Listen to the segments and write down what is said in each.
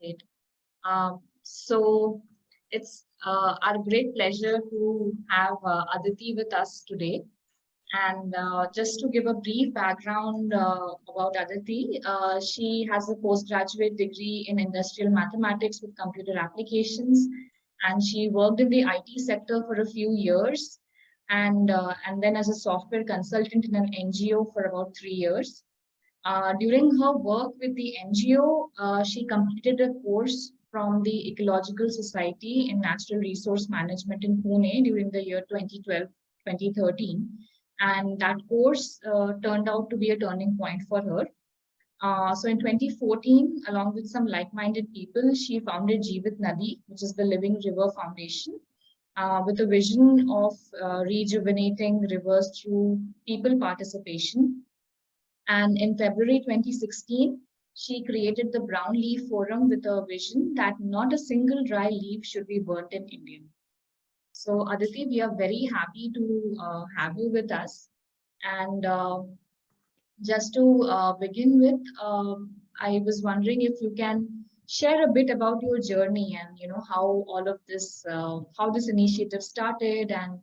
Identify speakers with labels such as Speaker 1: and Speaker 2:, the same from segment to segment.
Speaker 1: Great. So it's our great pleasure to have Aditi with us today. And just to give a brief background about Aditi, she has a postgraduate degree in industrial mathematics with computer applications, and she worked in the IT sector for a few years, and then as a software consultant in an NGO for about 3 years. During her work with the NGO, she completed a course from the Ecological Society in Natural Resource Management in Pune during the year 2012-2013. And that course turned out to be a turning point for her. So in 2014, along with some like-minded people, she founded Jeevit Nadi, which is the Living River Foundation, with a vision of rejuvenating rivers through people participation. And in February 2016, she created the Brown Leaf Forum with a vision that not a single dry leaf should be burnt in India. So Aditi, we are very happy to have you with us. And just to begin with, I was wondering if you can share a bit about your journey and how all of this, how this initiative started, and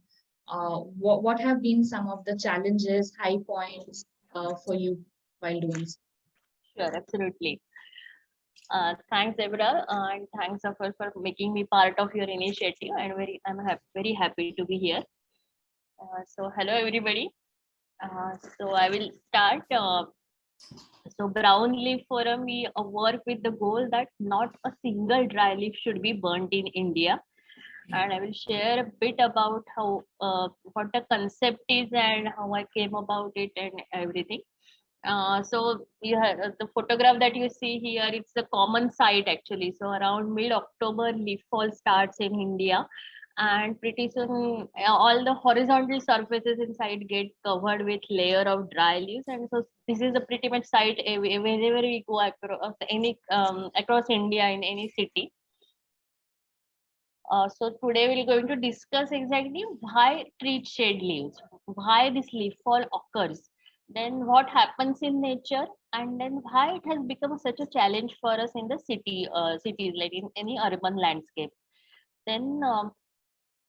Speaker 1: what have been some of the challenges, high points for you while doing so.
Speaker 2: Sure, absolutely. Thanks, Deborah, and thanks, Afar, for making me part of your initiative. And very happy to be here. So, hello, everybody. So, I will start. So, Brown Leaf Forum, we work with the goal that not a single dry leaf should be burnt in India. And I will share a bit about how what the concept is and how I came about it and everything. So you have the photograph that you see here. It's a common sight actually. So around mid-October, leaf fall starts in India, and pretty soon all the horizontal surfaces inside get covered with layer of dry leaves. And so this is a pretty much sight wherever we go across across India in any city. So today we're going to discuss exactly why trees shed leaves, why this leaf fall occurs, then what happens in nature, and then why it has become such a challenge for us in the cities, like in any urban landscape. Then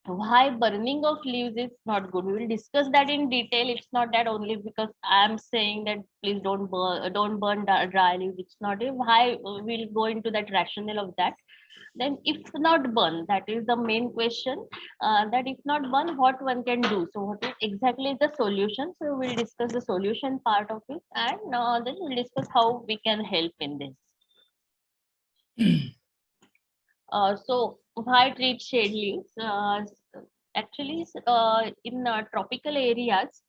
Speaker 2: why burning of leaves is not good. We will discuss that in detail. It's not that only because I'm saying that please don't burn dry leaves. It's not why we'll go into that rationale of that. Then if not burn, that is the main question, that if not burn, what one can do. So what is exactly the solution? So we'll discuss the solution part of it, and then we'll discuss how we can help in this. So why treat shade leaves? Actually, in tropical areas,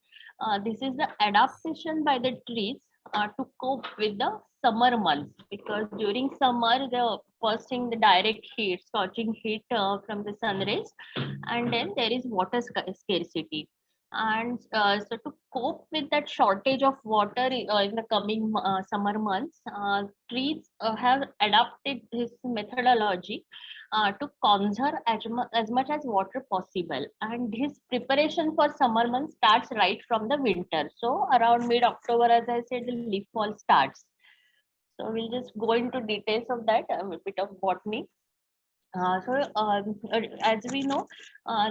Speaker 2: this is the adaptation by the trees to cope with the summer months, because during summer the first thing, the direct heat, scorching heat from the sun rays, and then there is water scarcity. And so to cope with that shortage of water in the coming summer months, trees have adapted this methodology to conserve as much as water possible. And this preparation for summer months starts right from the winter. So around mid-October, as I said, the leaf fall starts. So we'll just go into details of that, a bit of botany. As we know,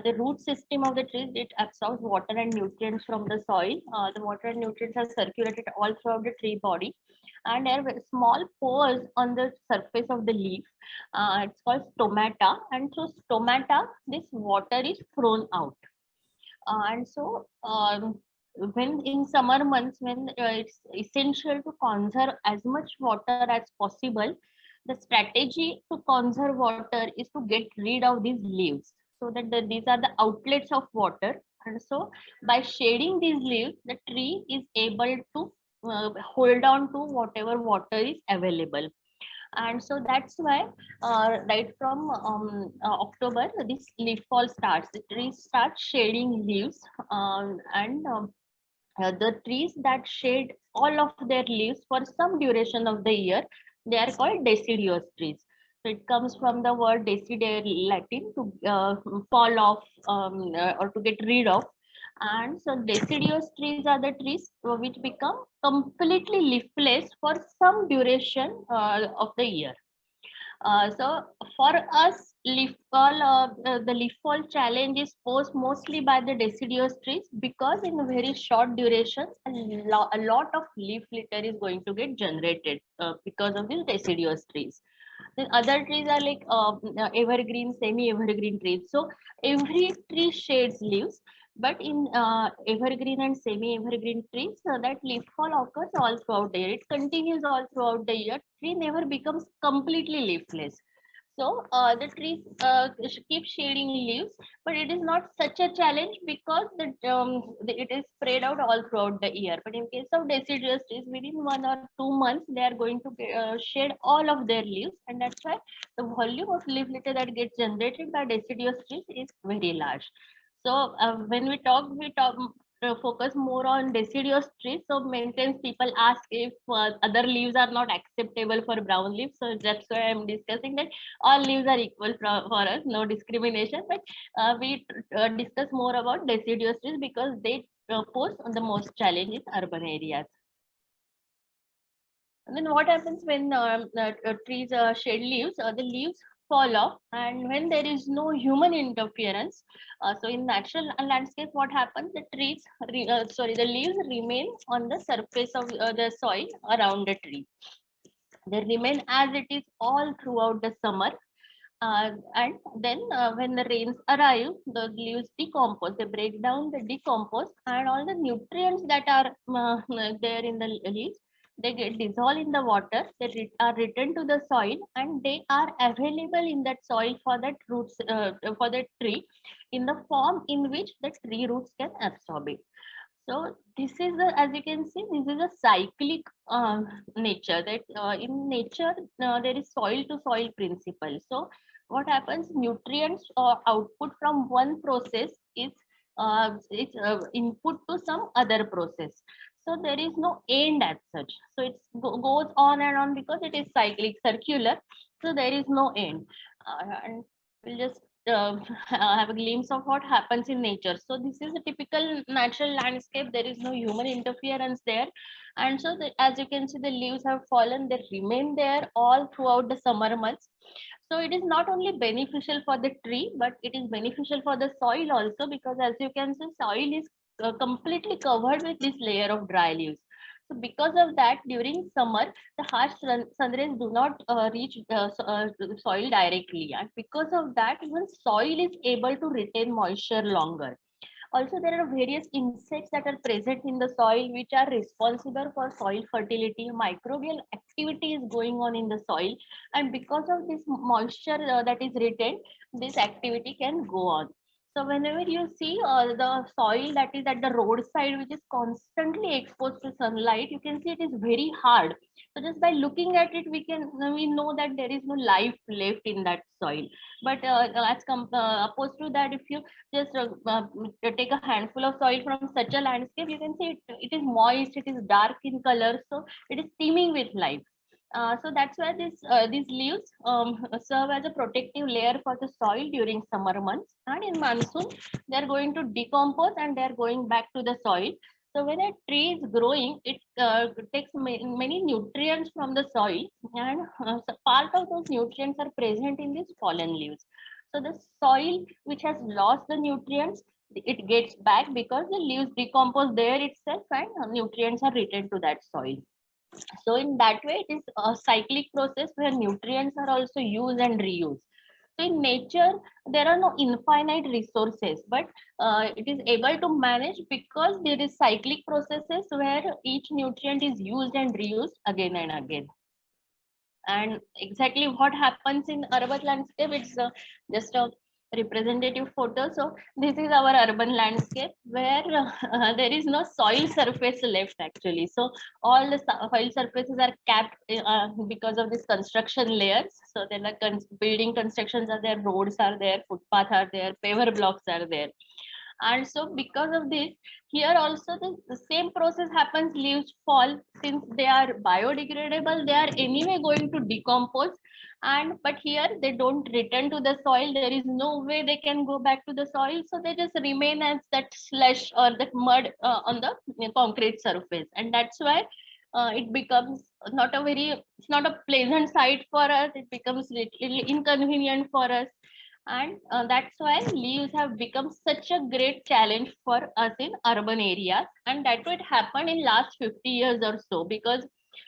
Speaker 2: the root system of the trees, it absorbs water and nutrients from the soil. The water and nutrients are circulated all throughout the tree body, and there are small pores on the surface of the leaf. It's called stomata, and through stomata, this water is thrown out. And so when in summer months, when it's essential to conserve as much water as possible, the strategy to conserve water is to get rid of these leaves, so that these are the outlets of water. And so by shading these leaves, the tree is able to hold on to whatever water is available. And so that's why right from October, this leaf fall starts. The trees start shading leaves, the trees that shade all of their leaves for some duration of the year, they are called deciduous trees. So it comes from the word decidere, Latin, to fall off or to get rid of. And so deciduous trees are the trees which become completely leafless for some duration of the year. So for us, leaf fall, the leaf fall challenge is posed mostly by the deciduous trees, because in a very short duration, a lot of leaf litter is going to get generated because of these deciduous trees. Then other trees are like evergreen, semi-evergreen trees. So every tree shades leaves, but in evergreen and semi-evergreen trees, that leaf fall occurs all throughout the year. It continues all throughout the year. Tree never becomes completely leafless. So the trees keep shading leaves, but it is not such a challenge because it is spread out all throughout the year. But in case of deciduous trees, within 1 or 2 months, they are going to shed all of their leaves, and that's why the volume of leaf litter that gets generated by deciduous trees is very large. So when we talk focus more on deciduous trees. So maintenance people ask if other leaves are not acceptable for brown leaves. So that's why I'm discussing that all leaves are equal for us, no discrimination. But we discuss more about deciduous trees because they pose the most challenge in urban areas. And then what happens when trees shed leaves? The leaves fall off, and when there is no human interference, so in natural landscape, what happens? The leaves remain on the surface of the soil around the tree. They remain as it is all throughout the summer. And then when the rains arrive, the leaves decompose. They break down, they decompose, and all the nutrients that are there in the leaves, they get dissolved in the water. They are returned to the soil, and they are available in that soil for that roots for the tree, in the form in which the tree roots can absorb it. So this is as you can see, this is a cyclic nature. That in nature there is soil to soil principle. So what happens? Nutrients or output from one process is input to some other process. So there is no end as such. So it goes on and on because it is cyclic, circular. So there is no end. And we'll just have a glimpse of what happens in nature. So this is a typical natural landscape. There is no human interference there. And so as you can see, the leaves have fallen. They remain there all throughout the summer months. So it is not only beneficial for the tree, but it is beneficial for the soil also, because as you can see, soil is completely covered with this layer of dry leaves. So because of that, during summer, the harsh sun rays do not reach soil directly. And because of that, even soil is able to retain moisture longer. Also, there are various insects that are present in the soil which are responsible for soil fertility. Microbial activity is going on in the soil, and because of this moisture that is retained, this activity can go on. So whenever you see the soil that is at the roadside, which is constantly exposed to sunlight, you can see it is very hard. So just by looking at it, we know that there is no life left in that soil. But opposed to that, if you just take a handful of soil from such a landscape, you can see it is moist, it is dark in color, so it is teeming with life. So that's why these leaves serve as a protective layer for the soil during summer months, and in monsoon they are going to decompose and they are going back to the soil. So when a tree is growing, it takes many nutrients from the soil, and part of those nutrients are present in these fallen leaves. So the soil which has lost the nutrients, it gets back because the leaves decompose there itself, and nutrients are returned to that soil. So in that way, it is a cyclic process where nutrients are also used and reused. So in nature, there are no infinite resources, but it is able to manage because there is cyclic processes where each nutrient is used and reused again and again. And exactly what happens in urban landscape, it's just a representative photo. So this is our urban landscape where there is no soil surface left actually. So all the soil surfaces are capped because of this construction layers. So there are building constructions are there, roads are there, footpath are there, paver blocks are there. And so because of this, here also the same process happens. Leaves fall, since they are biodegradable, they are anyway going to decompose. And but here they don't return to the soil. There is no way they can go back to the soil, so they just remain as that slush or that mud on the concrete surface. And that's why it becomes not a very, it's not a pleasant sight for us. It becomes little inconvenient for us. And that's why leaves have become such a great challenge for us in urban areas. And that would happen in last 50 years or so, because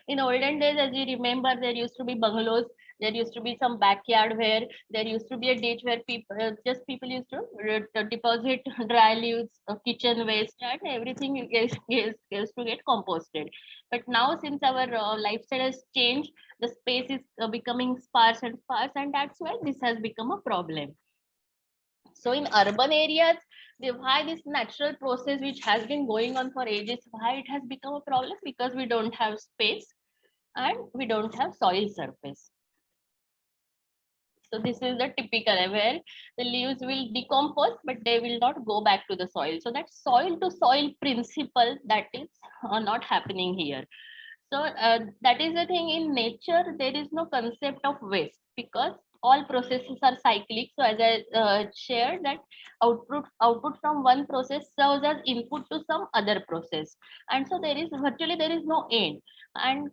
Speaker 2: in olden days, as you remember, there used to be bungalows, there used to be some backyard where there used to be a ditch where people just people used to deposit dry leaves, kitchen waste, and everything is to get composted. But now, since our lifestyle has changed, the space is becoming sparse and sparse, and that's why this has become a problem. So in urban areas, why this natural process which has been going on for ages, why it has become a problem? Because we don't have space and we don't have soil surface. So this is the typical where the leaves will decompose, but they will not go back to the soil. So that soil to soil principle, that is not happening here. So that is the thing. In nature, there is no concept of waste, because all processes are cyclic. So as I shared, that output from one process serves as input to some other process, and so there is virtually there is no end. And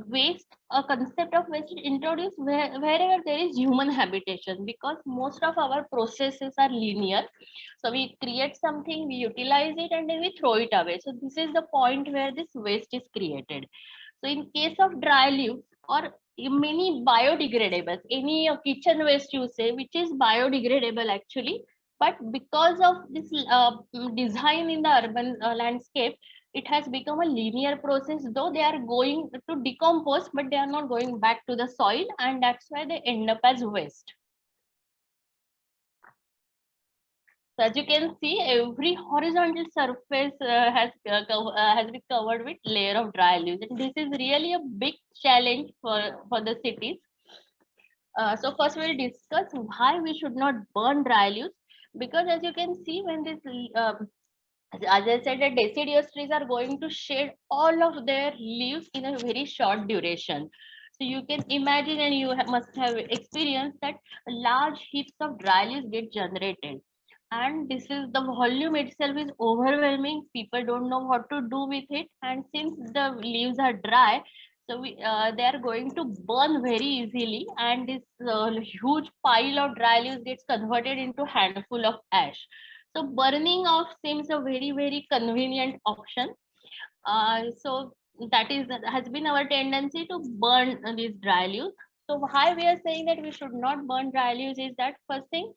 Speaker 2: waste, a concept of waste is introduced wherever there is human habitation, because most of our processes are linear. So we create something, we utilize it, and then we throw it away. So this is the point where this waste is created. So in case of dry leaves or many biodegradables, any kitchen waste you say, which is biodegradable actually, but because of this design in the urban landscape, it has become a linear process. Though they are going to decompose, but they are not going back to the soil, and that's why they end up as waste. So as you can see, every horizontal surface has been covered with layer of dry leaves, and this is really a big challenge for the cities. So first we'll discuss why we should not burn dry leaves, because as you can see, when this as I said, the deciduous trees are going to shed all of their leaves in a very short duration. So you can imagine, and you must have experienced that large heaps of dry leaves get generated. And this is the volume itself is overwhelming. People don't know what to do with it. And since the leaves are dry, so they are going to burn very easily. And this huge pile of dry leaves gets converted into handful of ash. So burning off seems a very convenient option. So that is has been our tendency to burn these dry leaves. So why we are saying that we should not burn dry leaves is that, first thing,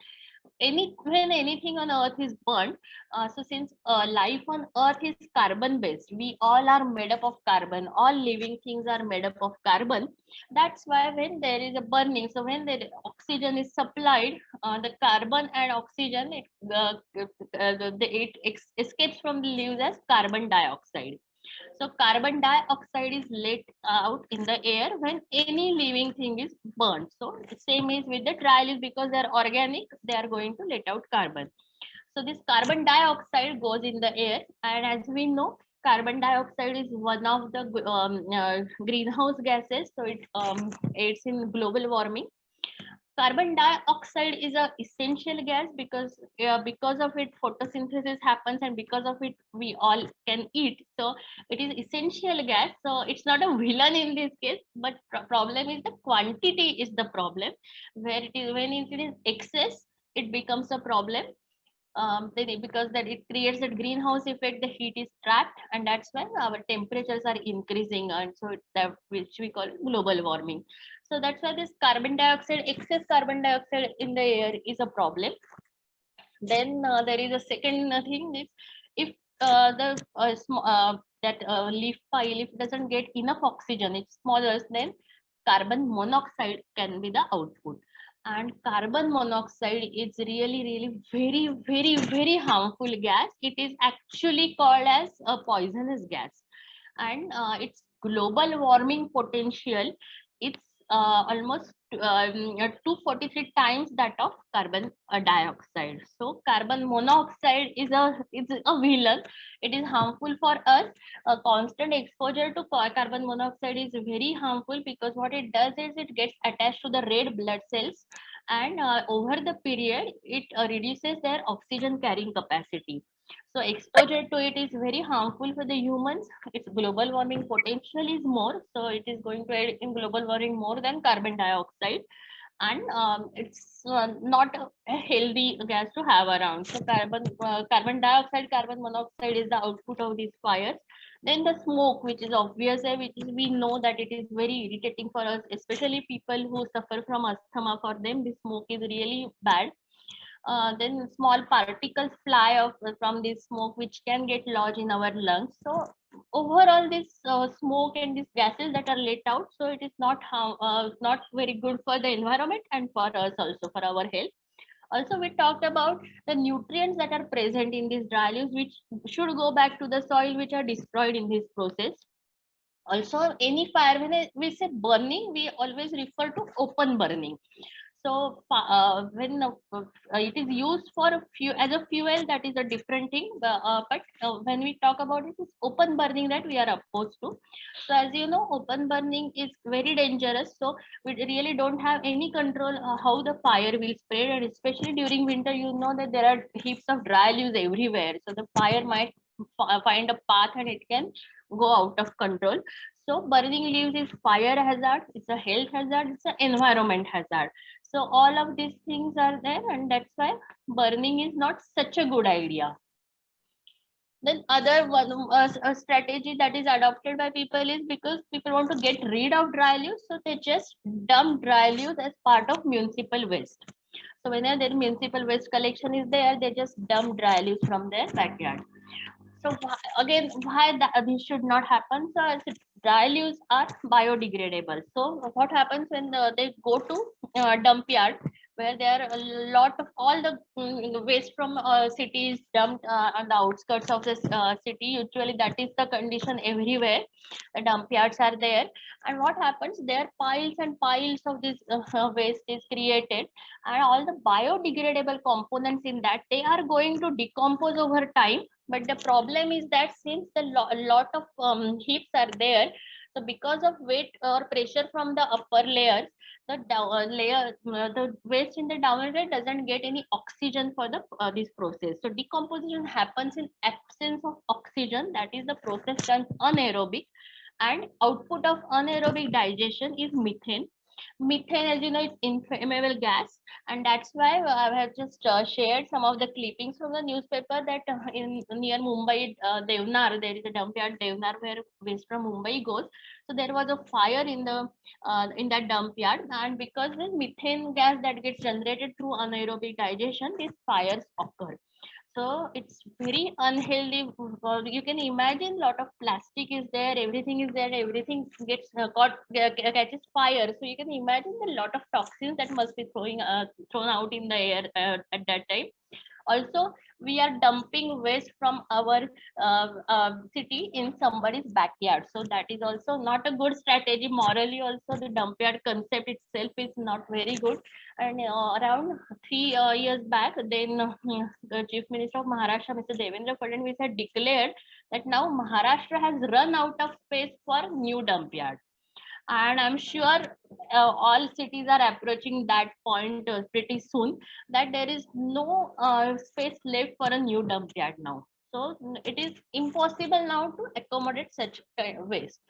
Speaker 2: when anything on earth is burnt, so since life on earth is carbon based, we all are made up of carbon, all living things are made up of carbon. That's why when there is a burning, so when the oxygen is supplied, the carbon and oxygen, it escapes from the leaves as carbon dioxide. So carbon dioxide is let out in the air when any living thing is burnt. So the same is with the dry leaves, because they are organic, they are going to let out carbon. So this carbon dioxide goes in the air, and as we know, carbon dioxide is one of the greenhouse gases. So it aids in global warming. Carbon dioxide is a essential gas, because of it photosynthesis happens, and because of it we all can eat. So it is essential gas. So it's not a villain in this case, but problem is the quantity is the problem. Where it is, when it is excess, it becomes a problem. Because that it creates that greenhouse effect, the heat is trapped, and that's when our temperatures are increasing, and so that which we call global warming. So that's why this carbon dioxide, excess carbon dioxide in the air is a problem. Then there is a second thing is, if that leaf pile, if doesn't get enough oxygen, it's smaller, then carbon monoxide can be the output. And carbon monoxide is really very harmful gas. It is actually called as a poisonous gas, and its global warming potential, it's almost 243 times that of carbon dioxide. So carbon monoxide is a villain. It is harmful for us. A constant exposure to carbon monoxide is very harmful, because what it does is it gets attached to the red blood cells, and over the period it reduces their oxygen carrying capacity. So exposure to it is very harmful for the humans. Its global warming potential is more, so it is going to add in global warming more than carbon dioxide, and it's not a healthy gas to have around. So carbon dioxide, carbon monoxide is the output of these fires. Then the smoke, which is obvious, which is, we know that it is very irritating for us, especially people who suffer from asthma. For them, the smoke is really bad. Then small particles fly off from this smoke, which can get lodged in our lungs. So overall, this smoke and these gases that are let out, so it is not very good for the environment and for us also, for our health. Also, we talked about the nutrients that are present in these dry leaves, which should go back to the soil, which are destroyed in this process. Also, any fire, when we say burning, we always refer to open burning. So when it is used for as a fuel, that is a different thing. But when we talk about it, it's open burning that we are opposed to. So as you know, open burning is very dangerous. So we really don't have any control how the fire will spread, and especially during winter, you know that there are heaps of dry leaves everywhere. So the fire might find a path and it can go out of control. So burning leaves is fire hazard, it's a health hazard, it's an environment hazard. So all of these things are there, and that's why burning is not such a good idea. Then other one a strategy that is adopted by people is because people want to get rid of dry leaves, so they just dump dry leaves as part of municipal waste. So whenever their municipal waste collection is there, they just dump dry leaves from their backyard. So again, why this should not happen? So dry leaves are biodegradable. So what happens when they go to dump yard, where there are a lot of all the waste from cities dumped on the outskirts of this city. Usually that is the condition everywhere. The dump yards are there, and what happens? There piles and piles of this waste is created, and all the biodegradable components in that, they are going to decompose over time. But the problem is that since the lot of heaps are there, so because of weight or pressure from the upper layers, the waste in the down layer doesn't get any oxygen for the this process. So decomposition happens in absence of oxygen. That is the process done anaerobic, and output of anaerobic digestion is methane. Methane, as you know, it's inflammable gas, and that's why I have just shared some of the clippings from the newspaper that in near Mumbai, Deodhar, there is a dump yard Deodhar where waste from Mumbai goes. So there was a fire in that dump yard, and because the methane gas that gets generated through anaerobic digestion, these fires occur. So it's very unhealthy. You can imagine lot of plastic is there, everything is there, everything gets catches fire. So you can imagine the lot of toxins that must be thrown out in the air at that time. Also, we are dumping waste from our city in somebody's backyard, so that is also not a good strategy. Morally also, the dump yard concept itself is not very good. And around 3 years back, then the chief minister of Maharashtra, Mr. Devendra Fadnavis, had declared that now Maharashtra has run out of space for new dump yard, and I'm sure all cities are approaching that point pretty soon, that there is no space left for a new dump yard now. So it is impossible now to accommodate such kind of waste.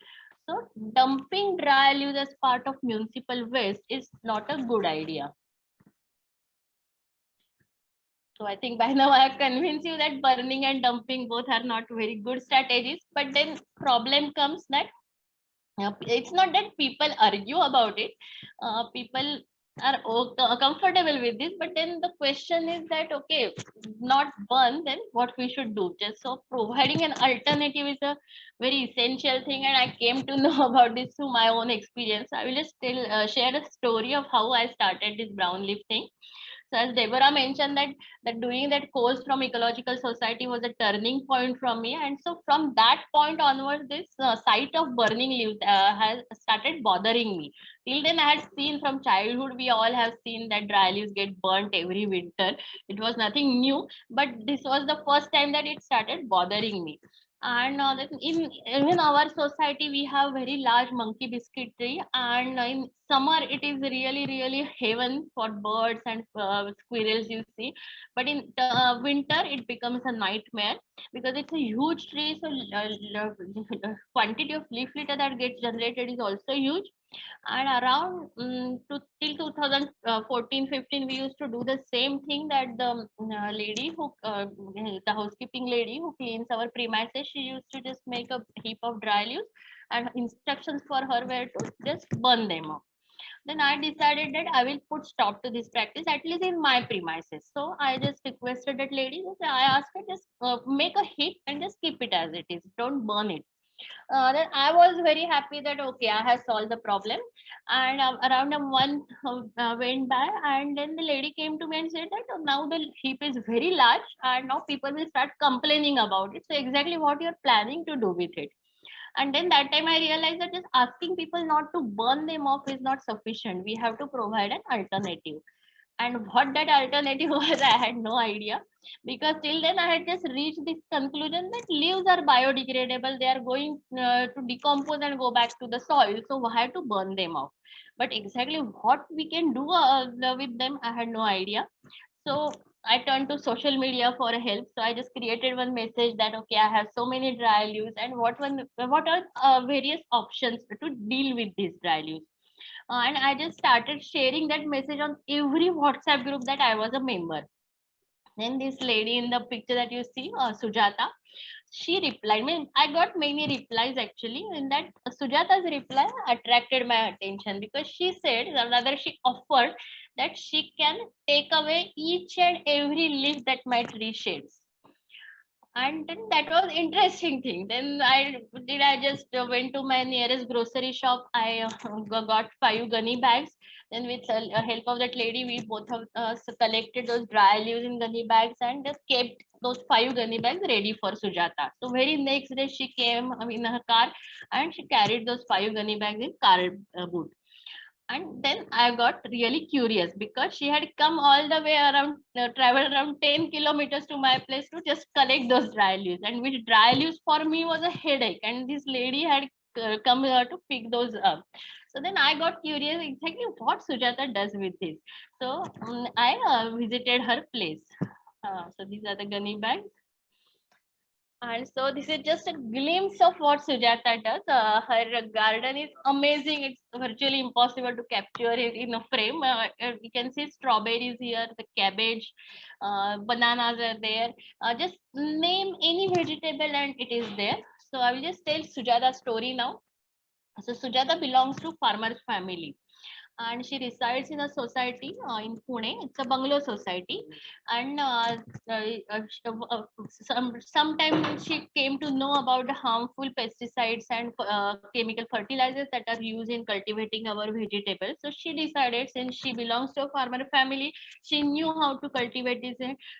Speaker 2: So dumping dry leaves as part of municipal waste is not a good idea. So I think by now I have convinced you that burning and dumping both are not very good strategies. But then problem comes that it's not that people argue about it. People are comfortable with this, but then the question is that, okay, not burn, then what we should do? Just so providing an alternative is a very essential thing, and I came to know about this through my own experience. I will just share a story of how I started this brown leaf thing. So as Deborah mentioned that doing that course from Ecological Society was a turning point from me, and so from that point onwards, this sight of burning leaves has started bothering me. Till then, I had seen from childhood, we all have seen that dry leaves get burnt every winter. It was nothing new, but this was the first time that it started bothering me. And in even our society we have very large monkey biscuit tree, and in summer it is really heaven for birds and squirrels, you see. But in winter it becomes a nightmare, because it's a huge tree, so quantity of leaf litter that gets generated is also huge. And around till 2014-15 we used to do the same thing, that the lady who the housekeeping lady who cleans our premises, she used to just make a heap of dry leaves, and instructions for her were to just burn them up. Then I decided that I will put stop to this practice, at least in my premises. So I just requested that lady, I asked her, just make a heap and just keep it as it is, don't burn it. Then I was very happy that okay, I have solved the problem. And around a month went by, and then the lady came to me and said that now the heap is very large, and now people will start complaining about it. So exactly what you're planning to do with it? And then that time I realized that just asking people not to burn them off is not sufficient. We have to provide an alternative. And what that alternative was, I had no idea, because till then I had just reached this conclusion that leaves are biodegradable, they are going to decompose and go back to the soil, so why to burn them off? But exactly what we can do with them, I had no idea. So I turned to social media for help. So I just created one message that okay, I have so many dry leaves, and what are various options to deal with these dry leaves. And I just started sharing that message on every WhatsApp group that I was a member. Then this lady in the picture that you see, Sujata, she replied. I mean, I got many replies actually. In that, Sujata's reply attracted my attention, because she said, or rather, she offered that she can take away each and every leaf that my tree shades. And then that was interesting thing. Then I just went to my nearest grocery shop. I got 5 gunny bags. Then with the help of that lady, we both of us collected those dry leaves in gunny bags and just kept those 5 gunny bags ready for Sujata. So very next day she came in her car, and she carried those 5 gunny bags in car boot. And then I got really curious, because she had come all the way around, traveled around 10 kilometers to my place to just collect those dry leaves. And which dry leaves for me was a headache. And this lady had come here to pick those up. So then I got curious exactly what Sujata does with this. So I visited her place. So these are the gunny bags. And so this is just a glimpse of what Sujata does. Her garden is amazing. It's virtually impossible to capture it in a frame. You can see strawberries here, the cabbage, bananas are there. Just name any vegetable and it is there. So I will just tell Sujata's story now. So Sujata belongs to farmer's family, and she resides in a society in Pune. It's a bungalow society, and sometime she came to know about the harmful pesticides and chemical fertilizers that are used in cultivating our vegetables. So she decided, since she belongs to a farmer family, she knew how to cultivate this.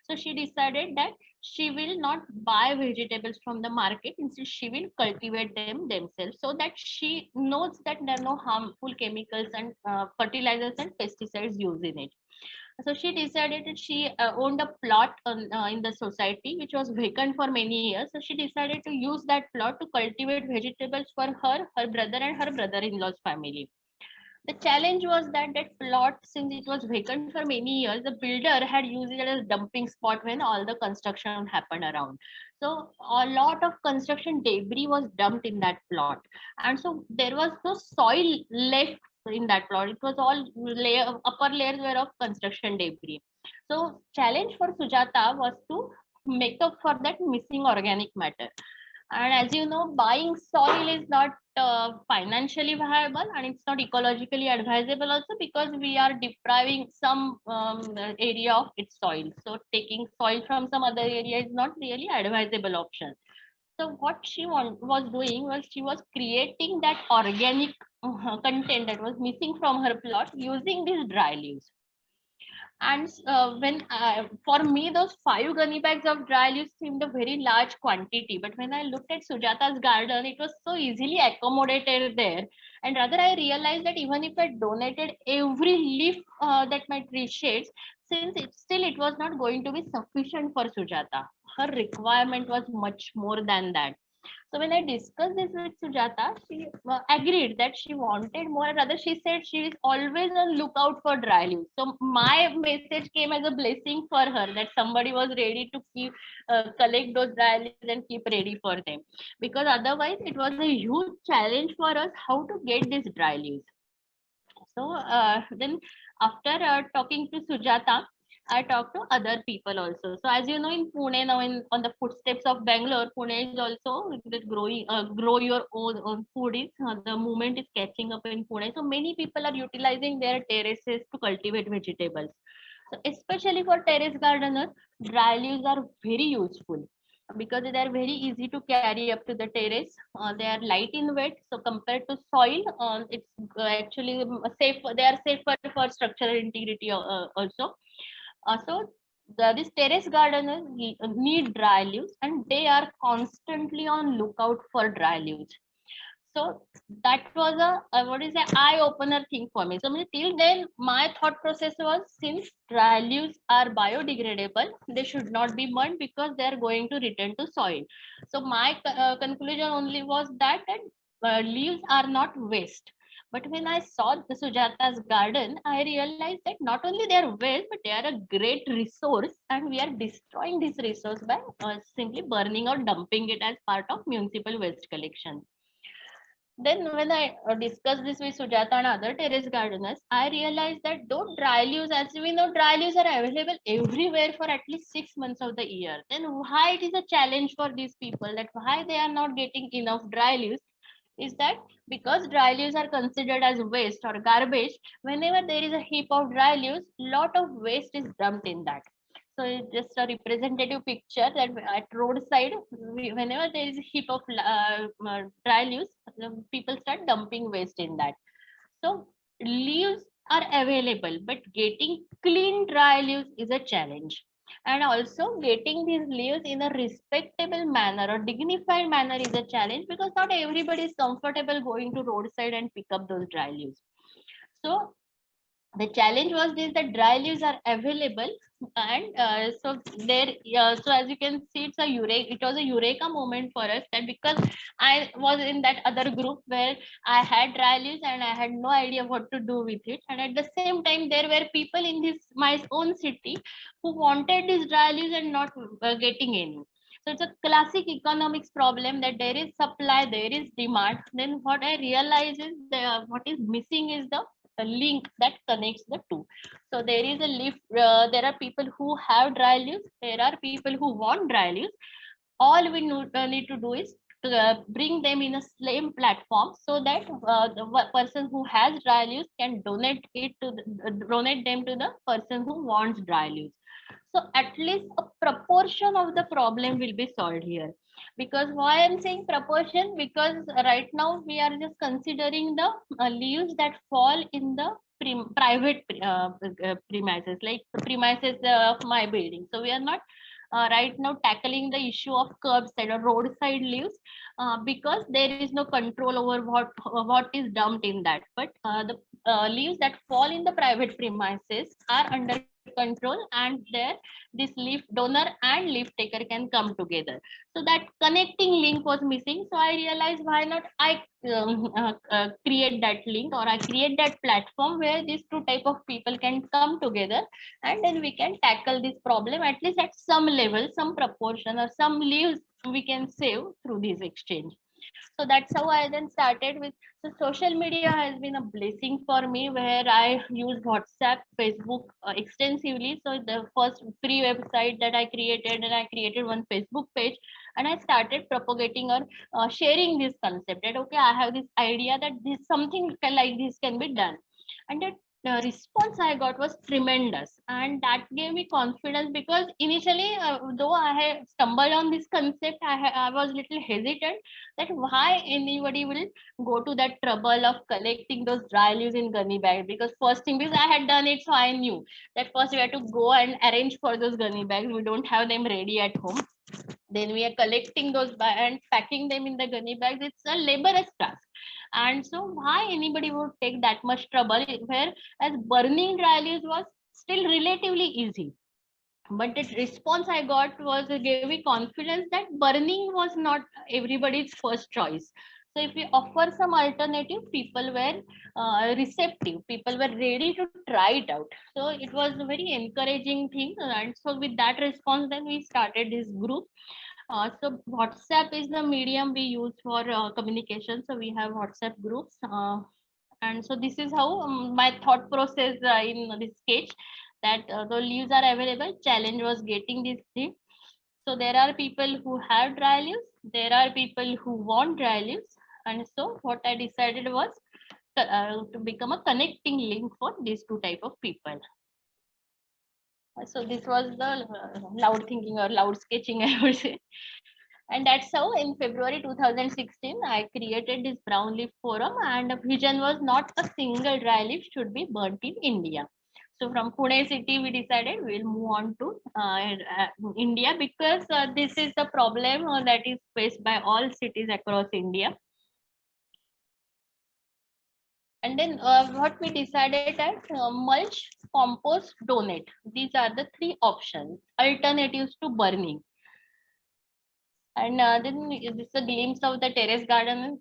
Speaker 2: So she decided that she will not buy vegetables from the market. Instead, she will cultivate them themselves, so that she knows that there are no harmful chemicals and fertilizers and pesticides used in it. So she decided that she owned a plot in the society which was vacant for many years. So she decided to use that plot to cultivate vegetables for her, her brother, and her brother-in-law's family. The challenge was that that plot, since it was vacant for many years, the builder had used it as a dumping spot when all the construction happened around. So a lot of construction debris was dumped in that plot, and so there was no soil left in that plot. It was all upper layers were of construction debris. So challenge for Sujata was to make up for that missing organic matter. And as you know, buying soil is not financially viable, and it's not ecologically advisable also, because we are depriving some area of its soil. So taking soil from some other area is not really advisable option. So what she was doing was she was creating that organic content that was missing from her plot using these dry leaves. And when for me, those 5 gunny bags of dry leaves seemed a very large quantity. But when I looked at Sujata's garden, it was so easily accommodated there. And rather, I realized that even if I donated every leaf that my tree shades, since it was not going to be sufficient for Sujata. Her requirement was much more than that. So when I discussed this with Sujata, she agreed that she wanted more. Rather, she said she is always on lookout for dry leaves. So my message came as a blessing for her that somebody was ready to keep collect those dry leaves and keep ready for them. Because otherwise, it was a huge challenge for us how to get these dry leaves. So then after talking to Sujata, I talked to other people also. So as you know, in Pune now, in on the footsteps of Bangalore, Pune is also the growing, grow your own food is the movement is catching up in Pune. So many people are utilizing their terraces to cultivate vegetables. So especially for terrace gardeners, dry leaves are very useful because they are very easy to carry up to the terrace. They are light in weight, so compared to soil, it's actually safe. They are safer for structural integrity also. These terrace gardeners need dry leaves, and they are constantly on lookout for dry leaves. So that was a what is an eye opener thing for me. So till then, my thought process was, since dry leaves are biodegradable, they should not be burned because they are going to return to soil. So my conclusion only was that leaves are not waste. But when I saw the Sujata's garden, I realized that not only they are waste, but they are a great resource, and we are destroying this resource by simply burning or dumping it as part of municipal waste collection. Then when I discussed this with Sujata and other terrace gardeners, I realized that though dry leaves, as we know, dry leaves are available everywhere for at least 6 months of the year. Then why it is a challenge for these people, that why they are not getting enough dry leaves, is that because dry leaves are considered as waste or garbage, whenever there is a heap of dry leaves, lot of waste is dumped in that. So it's just a representative picture that at roadside, whenever there is a heap of dry leaves, people start dumping waste in that. So leaves are available, but getting clean dry leaves is a challenge. And also getting these leaves in a respectable manner or dignified manner is a challenge, because not everybody is comfortable going to roadside and pick up those dry leaves. So the challenge was this, that dry leaves are available, and so there so as you can see, it was a eureka moment for us, that because I was in that other group where I had dry leaves and I had no idea what to do with it, and at the same time there were people in this my own city who wanted these dry leaves and not getting any. So it's a classic economics problem, that there is supply, there is demand. Then what I realize is what is missing is the link that connects the two. So there is a leaf. There are people who have dry leaves. There are people who want dry leaves. All we need to do is to, bring them in a same platform, so that person who has dry leaves can donate them to the person who wants dry leaves. So at least a proportion of the problem will be solved here. Because why I'm saying proportion, because right now we are just considering the leaves that fall in the private premises, like the premises of my building. So we are not right now tackling the issue of curbside or roadside leaves, because there is no control over what is dumped in that. But the leaves that fall in the private premises are under control, and there this leaf donor and leaf taker can come together. So that connecting link was missing. So I realized, why not I create that link, or I create that platform where these two type of people can come together, and then we can tackle this problem at least at some level, some proportion, or some leaves we can save through this exchange. So that's how I then started with. So social media has been a blessing for me, where I use WhatsApp, Facebook extensively. So the first free website that I created, and I created one Facebook page, and I started propagating or sharing this concept, that okay, I have this idea that this something like this can be done. And the response I got was tremendous, and that gave me confidence, because initially, though I had stumbled on this concept, I was little hesitant that why anybody will go to that trouble of collecting those dry leaves in gunny bags. Because first thing, because I had done it, so I knew that first we had to go and arrange for those gunny bags. We don't have them ready at home. Then we are collecting those and packing them in the gunny bags. It's a laborious task. And so why anybody would take that much trouble, where as burning dry leaves was still relatively easy. But the response I got was gave me confidence that burning was not everybody's first choice. So if we offer some alternative, people were receptive, people were ready to try it out. So it was a very encouraging thing, and so with that response then we started this group. So WhatsApp is the medium we use for communication. So we have WhatsApp groups, and so this is how my thought process in this sketch, that the leaves are available. Challenge was getting this thing. So there are people who have dry leaves. There are people who want dry leaves, and so what I decided was to become a connecting link for these two type of people. So this was the loud thinking or loud sketching, I would say. And that's how in February 2016, I created this brown leaf forum, and the vision was not a single dry leaf should be burnt in India. So from Pune city, we decided we'll move on to India, because this is the problem that is faced by all cities across India. And then what we decided that mulch, compost, donate. These are the three options, alternatives to burning. And then this is a glimpse of the terrace gardens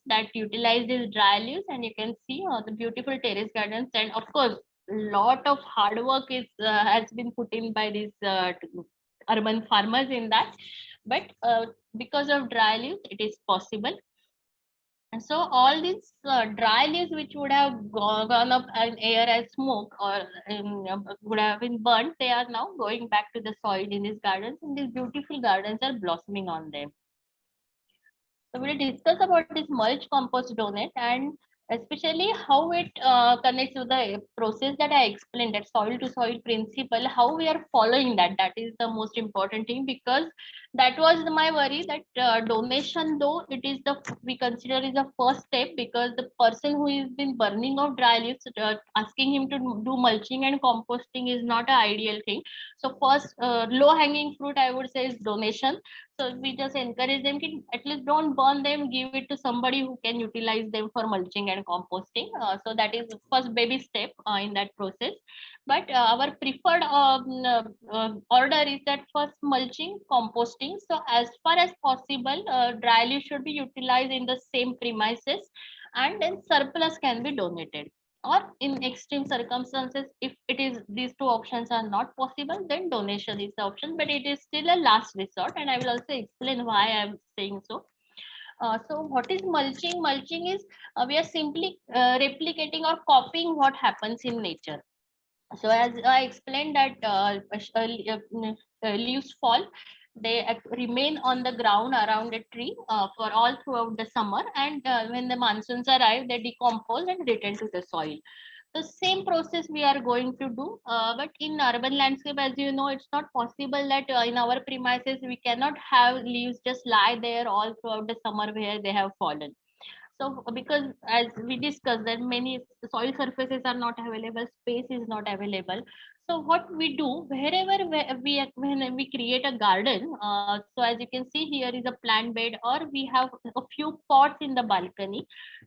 Speaker 2: that utilize these dry leaves, and you can see the beautiful terrace gardens. And of course, lot of hard work is has been put in by these urban farmers in that. But because of dry leaves, it is possible. And so all these dry leaves which would have gone up in air as smoke, or would have been burnt, they are now going back to the soil in these gardens, and these beautiful gardens are blossoming on them. So we'll discuss about this mulch, compost, donate, and especially how it connects to the process that I explained, that soil to soil principle, how we are following that. That is the most important thing, because that was my worry, that donation, though it is the we consider is the first step, because the person who has been burning of dry leaves, asking him to do mulching and composting is not an ideal thing. So first, low hanging fruit I would say is donation. So we just encourage them to at least don't burn them, give it to somebody who can utilize them for mulching and composting. So that is the first baby step in that process. But our preferred order is that first mulching, composting. So as far as possible, dry leaf should be utilized in the same premises, and then surplus can be donated. Or in extreme circumstances, if it is these two options are not possible, then donation is the option, but it is still a last resort, and I will also explain why I'm saying so. So what is mulching? Mulching is we are simply replicating or copying what happens in nature. So as I explained that leaves fall, they remain on the ground around a tree for all throughout the summer, and when the monsoons arrive, they decompose and return to the soil. The same process we are going to do, but in urban landscape, as you know, it's not possible that in our premises we cannot have leaves just lie there all throughout the summer where they have fallen. So because as we discussed that many soil surfaces are not available, space is not available. So what we do, wherever when we create a garden, so as you can see here is a plant bed, or we have a few pots in the balcony.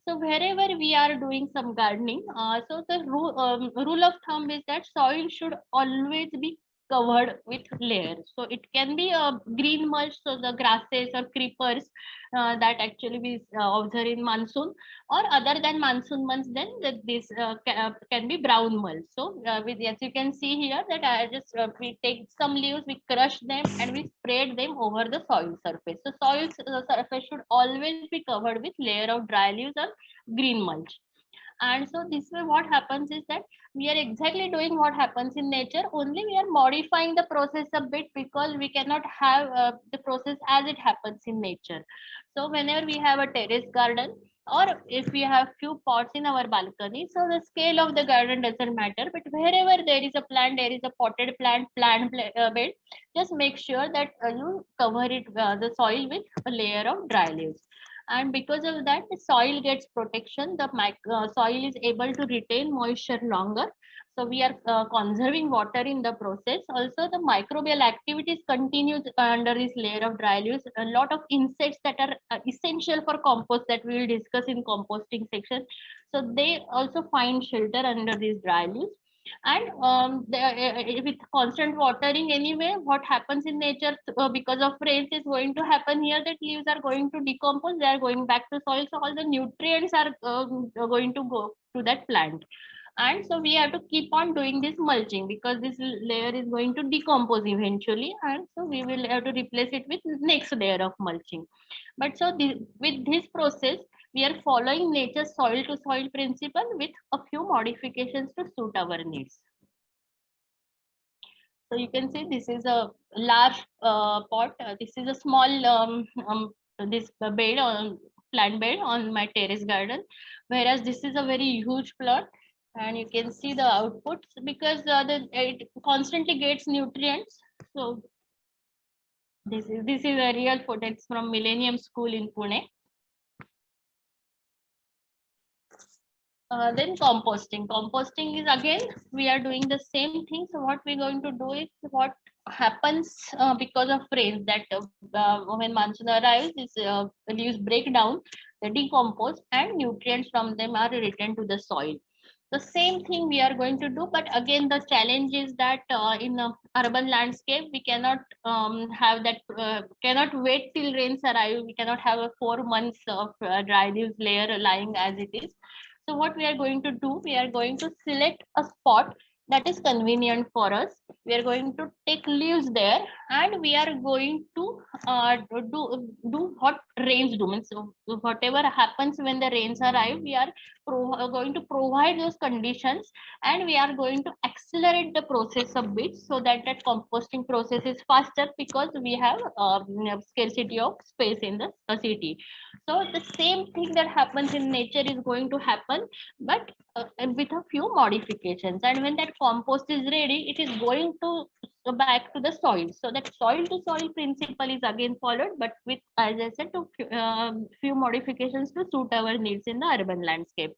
Speaker 2: So wherever we are doing some gardening, so the rule of thumb is that soil should always be covered with layers. So it can be a green mulch, so the grasses or creepers that actually we observe in monsoon, or other than monsoon months, then this can be brown mulch. So with, as you can see here, that I just we take some leaves, we crush them, and we spread them over the soil surface. So soil surface should always be covered with layer of dry leaves or green mulch. And so this way what happens is that we are exactly doing what happens in nature, only we are modifying the process a bit, because we cannot have the process as it happens in nature. So whenever we have a terrace garden, or if we have few pots in our balcony, so the scale of the garden doesn't matter, but wherever there is a plant, there is a potted bed, just make sure that you cover it the soil with a layer of dry leaves. And because of that, the soil gets protection, the soil is able to retain moisture longer. So we are conserving water in the process. Also the microbial activities continues under this layer of dry leaves. A lot of insects that are essential for compost, that we will discuss in composting section, so they also find shelter under these dry leaves. And with constant watering anyway, what happens in nature because of rains is going to happen here, that leaves are going to decompose, they are going back to soil, so all the nutrients are going to go to that plant. And so we have to keep on doing this mulching, because this layer is going to decompose eventually, and so we will have to replace it with next layer of mulching. But so with this process, we are following nature's soil to soil principle with a few modifications to suit our needs. So you can see this is a large pot. This is a small this bed on plant bed on my terrace garden, whereas this is a very huge plot. And you can see the outputs, because it constantly gets nutrients. So this is a real photo. It's from Millennium School in Pune. Then composting. Composting is, again, we are doing the same thing. So what we're going to do is, what happens because of rain, that when monsoon arrives, leaves break down, they decompose, and nutrients from them are returned to the soil. The same thing we are going to do, but again the challenge is that in urban landscape we cannot have that cannot wait till rains arrive. We cannot have a 4 months of dry leaves layer lying as it is. So what we are going to do, we are going to select a spot that is convenient for us. We are going to take leaves there, and we are going to do what rains do. Means whatever happens when the rains arrive, we are going to provide those conditions, and we are going to accelerate the process a bit, so that that composting process is faster, because we have scarcity of space in the city. So the same thing that happens in nature is going to happen, but with a few modifications. And when that compost is ready, it is going to go back to the soil. So that soil to soil principle is again followed, but with, as I said, to few modifications to suit our needs in the urban landscape.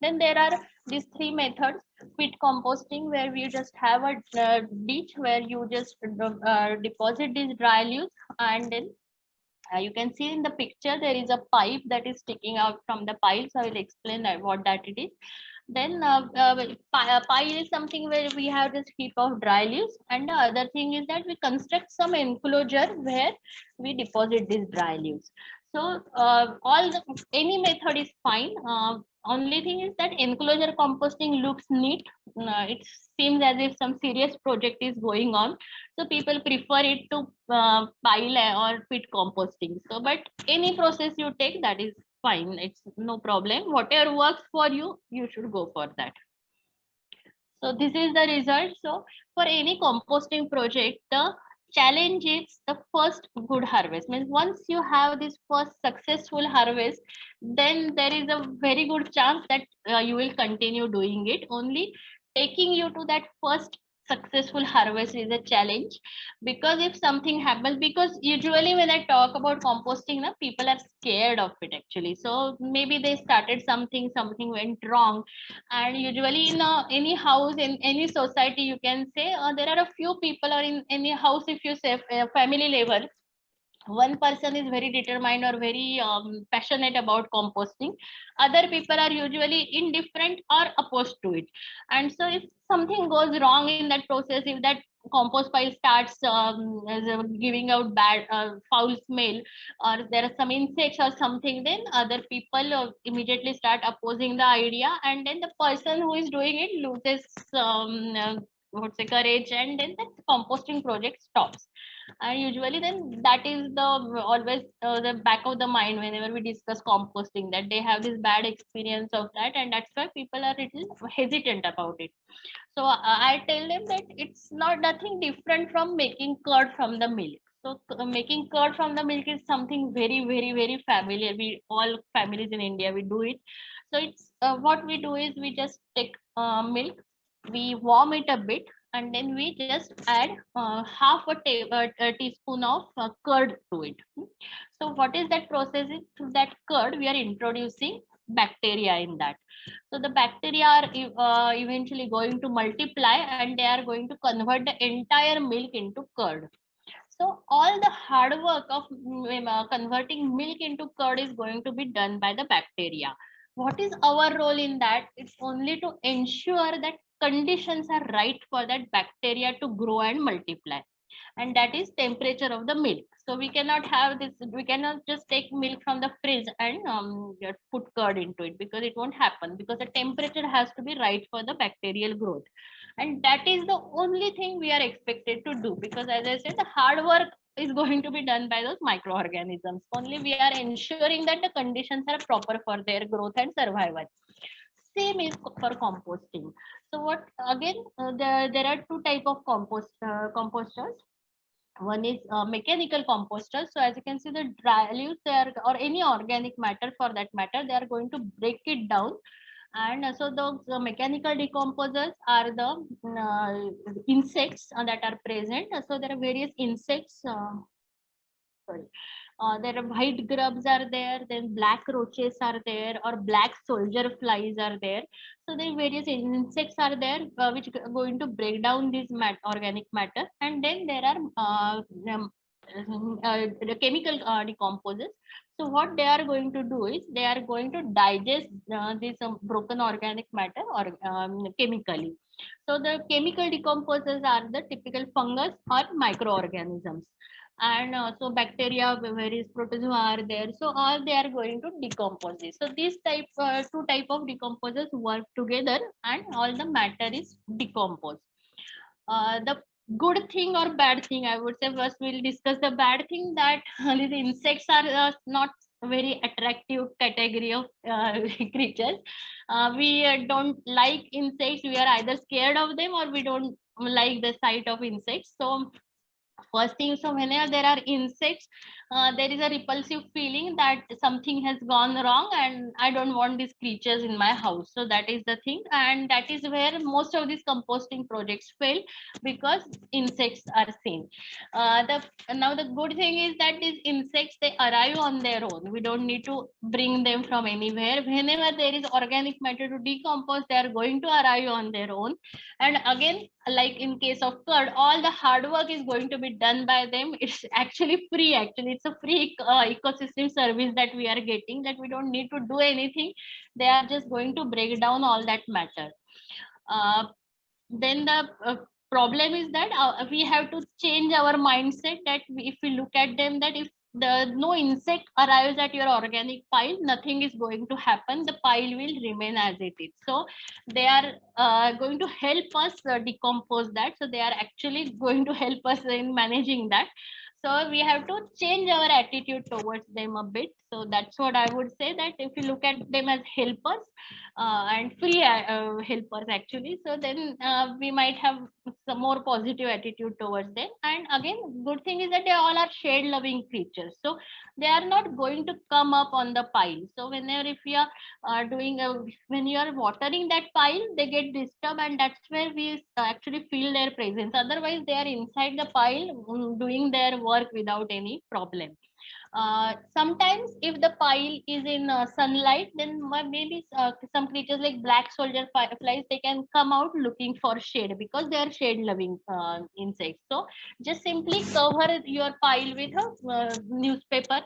Speaker 2: Then there are these three methods. Pit composting, where we just have a ditch where you just deposit these dry leaves, and then you can see in the picture there is a pipe that is sticking out from the pile. So I will explain what that it is. Then pile is something where we have this heap of dry leaves, and the other thing is that we construct some enclosure where we deposit these dry leaves. So any method is fine. Only thing is that enclosure composting looks neat. It seems as if some serious project is going on, so people prefer it to pile or pit composting. So but any process you take, that is fine, it's no problem. Whatever works for you, you should go for that. So this is the result. So for any composting project, the challenge is the first good harvest. Means once you have this first successful harvest, then there is a very good chance that you will continue doing it. Only taking you to that first successful harvest is a challenge, because if something happens, because usually when I talk about composting, people are scared of it actually. So maybe they started something, something went wrong, and usually in any house, in any society, you can say there are a few people, or in any house, if you say family level, one person is very determined or very passionate about composting. Other people are usually indifferent or opposed to it. And so if something goes wrong in that process, if that compost pile starts giving out bad foul smell, or there are some insects or something, then other people immediately start opposing the idea, and then the person who is doing it loses what's say courage, and then the composting project stops. And usually then that is the always the back of the mind whenever we discuss composting, that they have this bad experience of that, and that's why people are little hesitant about it. So I tell them that it's not nothing different from making curd from the milk. So making curd from the milk is something very, very, very familiar. We all families in India, we do it. So it's what we do is we just take milk, we warm it a bit, and then we just add half a teaspoon of curd to it. So what is that process? Is through that curd we are introducing bacteria in that. So the bacteria are eventually going to multiply, and they are going to convert the entire milk into curd. So all the hard work of converting milk into curd is going to be done by the bacteria. What is our role in that? It's only to ensure that conditions are right for that bacteria to grow and multiply, and that is temperature of the milk. So we cannot have this, we cannot just take milk from the fridge and put curd into it, because it won't happen, because the temperature has to be right for the bacterial growth. And that is the only thing we are expected to do, because as I said, the hard work is going to be done by those microorganisms. Only we are ensuring that the conditions are proper for their growth and survival. Same is for composting. So what again, there are two type of composters. One is mechanical composters. So as you can see, the dry leaves, they are, or any organic matter for that matter, they are going to break it down. And so those mechanical decomposers are the insects that are present. So there are various insects. Sorry. There are white grubs are there, then black roaches are there, or black soldier flies are there. So there various insects are there which are going to break down this organic matter. And then there are the chemical decomposers. So what they are going to do is they are going to digest this broken organic matter or chemically. So the chemical decomposers are the typical fungus or microorganisms. And so bacteria, various protozoa are there, so all they are going to decompose this. So these two type of decomposers work together and all the matter is decomposed. The good thing or bad thing, I would say, first we'll discuss the bad thing, that these insects are not very attractive category of creatures. We don't like insects. We are either scared of them or we don't like the sight of insects. So first thing, so whenever there are insects, there is a repulsive feeling that something has gone wrong and I don't want these creatures in my house. So that is the thing, and that is where most of these composting projects fail, because insects are seen. Now the good thing is that these insects, they arrive on their own. We don't need to bring them from anywhere. Whenever there is organic matter to decompose, they are going to arrive on their own. And again, like in case of curd, all the hard work is going to be done by them. It's actually free. Actually, it's a free ecosystem service that we are getting, that we don't need to do anything. They are just going to break down all that matter. Then the problem is that we have to change our mindset, that if we look at them, that if no insect arrives at your organic pile, nothing is going to happen. The pile will remain as it is. So they are going to help us decompose that. So they are actually going to help us in managing that. So we have to change our attitude towards them a bit. So that's what I would say, that if you look at them as helpers and free helpers actually, so then we might have some more positive attitude towards them. And again, good thing is that they all are shade loving creatures, so they are not going to come up on the pile. So whenever, if you are when you are watering that pile, they get disturbed, and that's where we actually feel their presence. Otherwise they are inside the pile doing their work without any problem. Sometimes if the pile is in sunlight, then maybe some creatures like black soldier fireflies, they can come out looking for shade, because they are shade loving insects. So just simply cover your pile with a newspaper.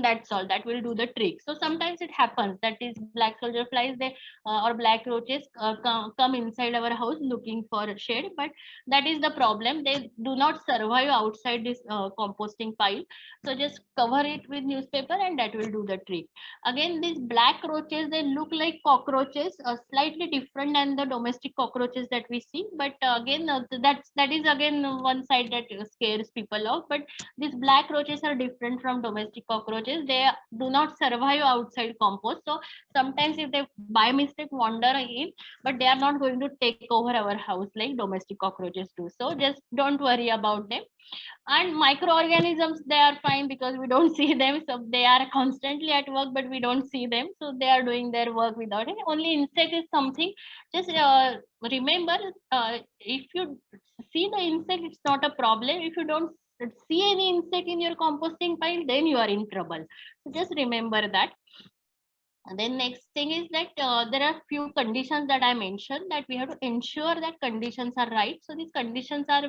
Speaker 2: That's all, that will do the trick. So sometimes it happens that is black soldier flies, they or black roaches come inside our house looking for shade, but that is the problem. They do not survive outside this composting pile. So just cover it with newspaper and that will do the trick. Again, these black roaches, they look like cockroaches, slightly different than the domestic cockroaches that we see, but again that is again one side that scares people off. But these black roaches are different from domestic cockroaches. They do not survive outside compost. So sometimes if they by mistake wander in, but they are not going to take over our house like domestic cockroaches do. So just don't worry about them. And microorganisms, they are fine because we don't see them. So they are constantly at work, but we don't see them. So they are doing their work without it. Only insect is something. Just remember, if you see the insect, it's not a problem. If you don't see any insect in your composting pile, then you are in trouble. So just remember that. And then next thing is that there are few conditions that I mentioned, that we have to ensure that conditions are right. So these conditions are,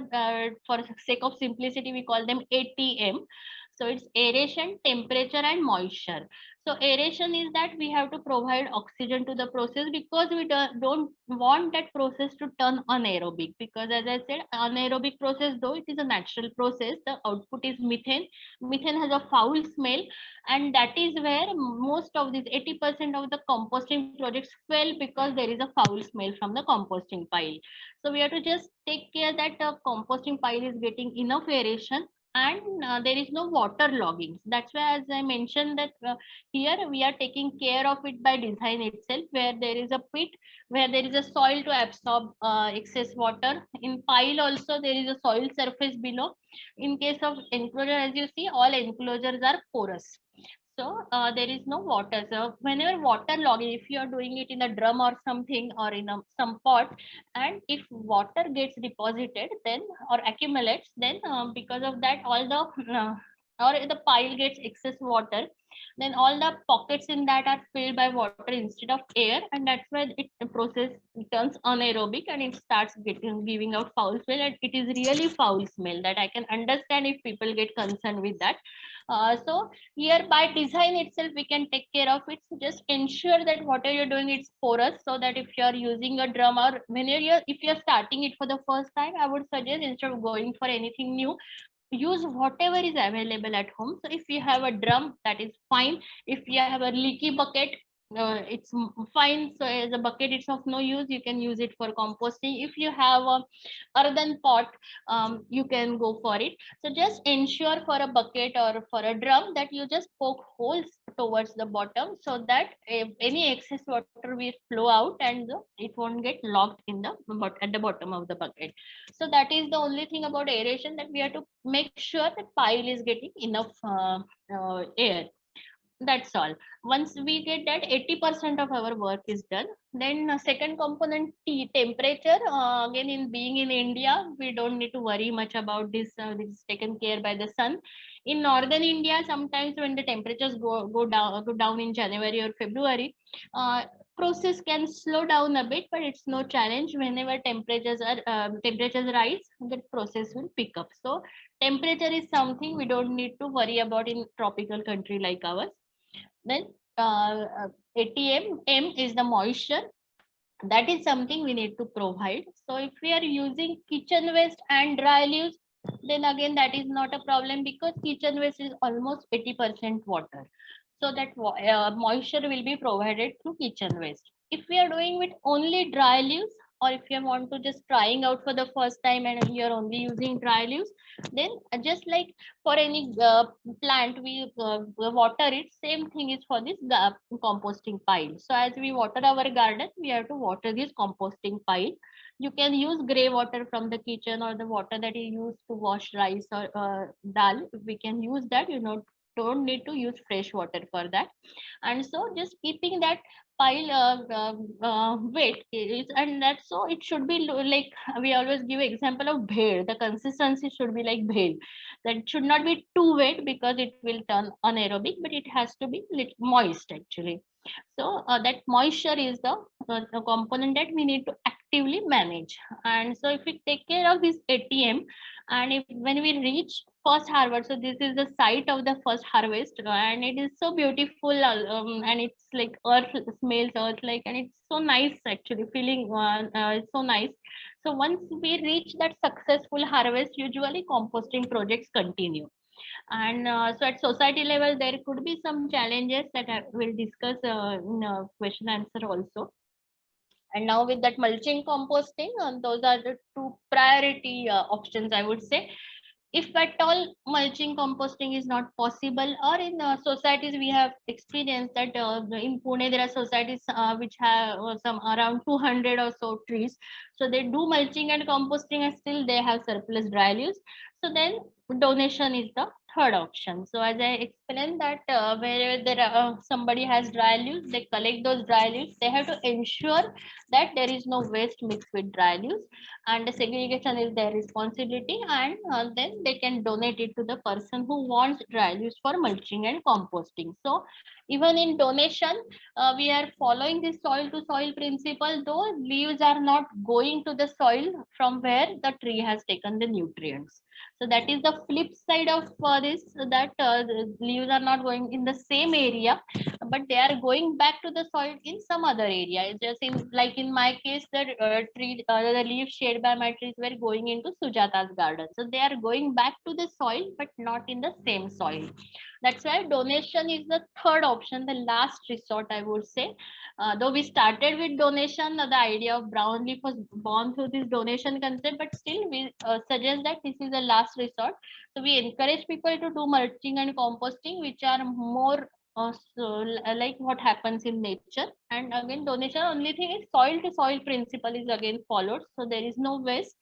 Speaker 2: for sake of simplicity, we call them ATM. So it's aeration, temperature, and moisture. So aeration is that we have to provide oxygen to the process, because we don't want that process to turn anaerobic, because as I said, anaerobic process, though it is a natural process, the output is methane. Methane has a foul smell, and that is where most of these 80% of the composting projects fail, because there is a foul smell from the composting pile. So we have to just take care that the composting pile is getting enough aeration, and there is no water logging. That's why, as I mentioned, that here we are taking care of it by design itself, where there is a pit, where there is a soil to absorb excess water. In pile also there is a soil surface below. In case of enclosure, as you see, all enclosures are porous. So there is no water. So whenever water logging, if you are doing it in a drum or something, or in some pot, and if water gets deposited then or accumulates, then because of that, all the or the pile gets excess water, then all the pockets in that are filled by water instead of air, and that's why it the process turns anaerobic, and it starts giving out foul smell, and it is really foul smell that I can understand if people get concerned with that. So here by design itself we can take care of it. So just ensure that whatever you're doing, it's porous, so that if you're using a drum, or when you're if you're starting it for the first time, I would suggest, instead of going for anything new, use whatever is available at home. So if you have a drum, that is fine. If you have a leaky bucket, it's fine. So as a bucket, it's of no use, you can use it for composting. If you have a earthen pot, you can go for it. So just ensure for a bucket or for a drum that you just poke holes towards the bottom, so that if any excess water will flow out, and it won't get locked in the at the bottom of the bucket. So that is the only thing about aeration, that we have to make sure that pile is getting enough air. That's all. Once we get that, 80% of our work is done. Then second component, temperature. Again, in being in India, we don't need to worry much about this. This is taken care by the sun. In northern India, sometimes when the temperatures go down in January or February, uh, process can slow down a bit, but it's no challenge. Whenever temperatures rise, the process will pick up. So temperature is something we don't need to worry about in tropical country like ours. Then ATM, M is the moisture. That is something we need to provide. So if we are using kitchen waste and dry leaves, then again that is not a problem, because kitchen waste is almost 80% water. So that moisture will be provided through kitchen waste. If we are doing with only dry leaves, or if you want to just trying out for the first time and you're only using dry leaves, then just like for any plant we water it, same thing is for this composting pile. So as we water our garden, we have to water this composting pile. You can use gray water from the kitchen, or the water that you use to wash rice or dal. We can use that, don't need to use fresh water for that. And so just keeping that pile wet is, and that's, so it should be like, we always give example of bhel. The consistency should be like bhel. That should not be too wet, because it will turn anaerobic, but it has to be moist actually. So that moisture is the component that we need to actively manage. And so if we take care of this ATM, and if when we reach first harvest, so this is the site of the first harvest, and it is so beautiful, and it's like earth, smells earth like, and it's so nice actually, feeling it's so nice. So once we reach that successful harvest, usually composting projects continue. And so at society level, there could be some challenges that I will discuss in question answer also. And now with that mulching, composting, those are the two priority options, I would say. If at all mulching, composting is not possible, or in societies we have experienced that in Pune there are societies which have some around 200 or so trees. So they do mulching and composting, and still they have surplus dry leaves. So then donation is the third option. So as I explained that where there are, somebody has dry leaves, they collect those dry leaves. They have to ensure that there is no waste mixed with dry leaves, and the segregation is their responsibility, and then they can donate it to the person who wants dry leaves for mulching and composting. So even in donation, we are following this soil to soil principle, though leaves are not going to the soil from where the tree has taken the nutrients. So that is the flip side of this, that the leaves are not going in the same area, but they are going back to the soil in some other area. It's just in, like in my case, the leaves shed by my trees were going into Sujata's garden. So they are going back to the soil, but not in the same soil. That's why donation is the third option, the last resort, I would say. Though we started with donation, the idea of brown leaf was born through this donation concept, but still we suggest that this is the last resort. So we encourage people to do mulching and composting, which are more like what happens in nature. And again, donation, only thing is soil to soil principle is again followed. So there is no waste.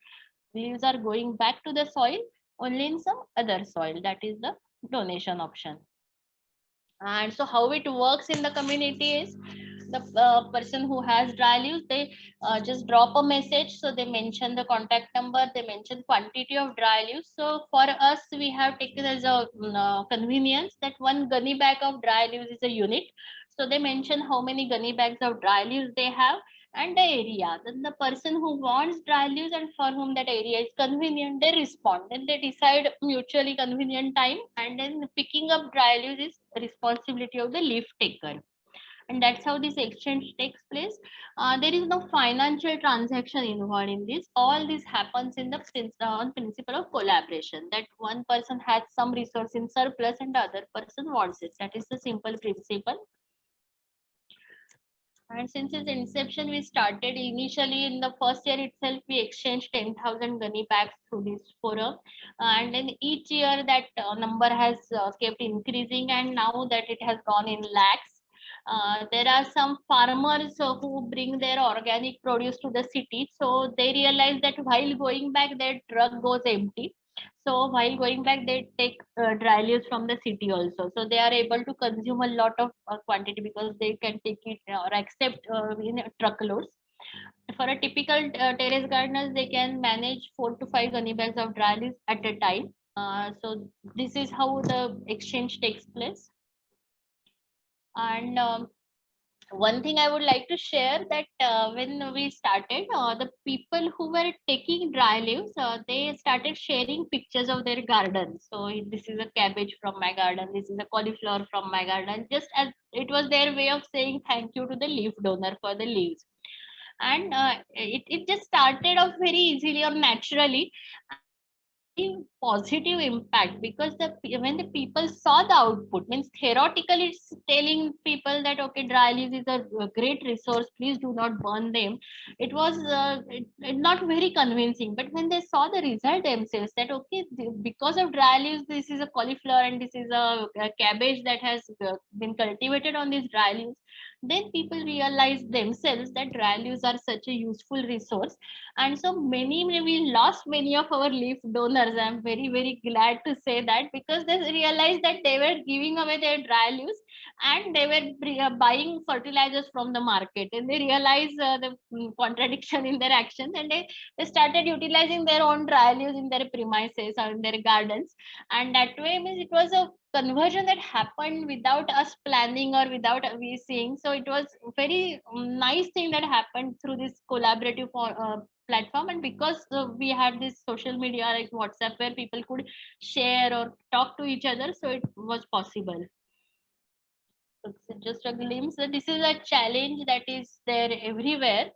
Speaker 2: Leaves are going back to the soil only in some other soil. That is the donation option. And so how it works in the community is, the person who has dry leaves, they just drop a message. So they mention the contact number, they mention quantity of dry leaves. So for us, we have taken as a convenience that one gunny bag of dry leaves is a unit. So they mention how many gunny bags of dry leaves they have and the area. Then the person who wants dry leaves and for whom that area is convenient, they respond. Then they decide mutually convenient time, and then picking up dry leaves is responsibility of the leaf taker. And that's how this exchange takes place. There is no financial transaction involved in this. All this happens in the on principle of collaboration, that one person has some resource in surplus and the other person wants it. That is the simple principle. And since its inception, we started initially in the first year itself, we exchanged 10,000 gunny bags through this forum. And then each year that number has kept increasing, and now that it has gone in lakhs. There are some farmers who bring their organic produce to the city. So they realize that while going back, their truck goes empty. So while going back, they take dry leaves from the city also. So they are able to consume a lot of quantity because they can take it or accept in truckloads. For a typical terrace gardeners, they can manage 4 to 5 gunny bags of dry leaves at a time. So this is how the exchange takes place. And one thing I would like to share, that when we started, the people who were taking dry leaves, they started sharing pictures of their garden. So this is a cabbage from my garden. This is a cauliflower from my garden. Just as it was their way of saying thank you to the leaf donor for the leaves. And it just started off very easily or naturally, positive impact, because when the people saw the output, means theoretically it's telling people that okay, dry leaves is a great resource, please do not burn them. It was not very convincing, but when they saw the result themselves, that okay, because of dry leaves, this is a cauliflower and this is a cabbage that has been cultivated on these dry leaves, then people realize themselves that dry leaves are such a useful resource. And so we lost many of our leaf donors. I'm very glad to say that, because they realized that they were giving away their dry leaves and they were buying fertilizers from the market, and they realized the contradiction in their actions, and they started utilizing their own dry leaves in their premises or in their gardens. And that way, means it was a conversion that happened without us planning or without we seeing. So it was very nice thing that happened through this collaborative platform. And because we had this social media like WhatsApp, where people could share or talk to each other, so it was possible. So just a glimpse that this is a challenge that is there everywhere.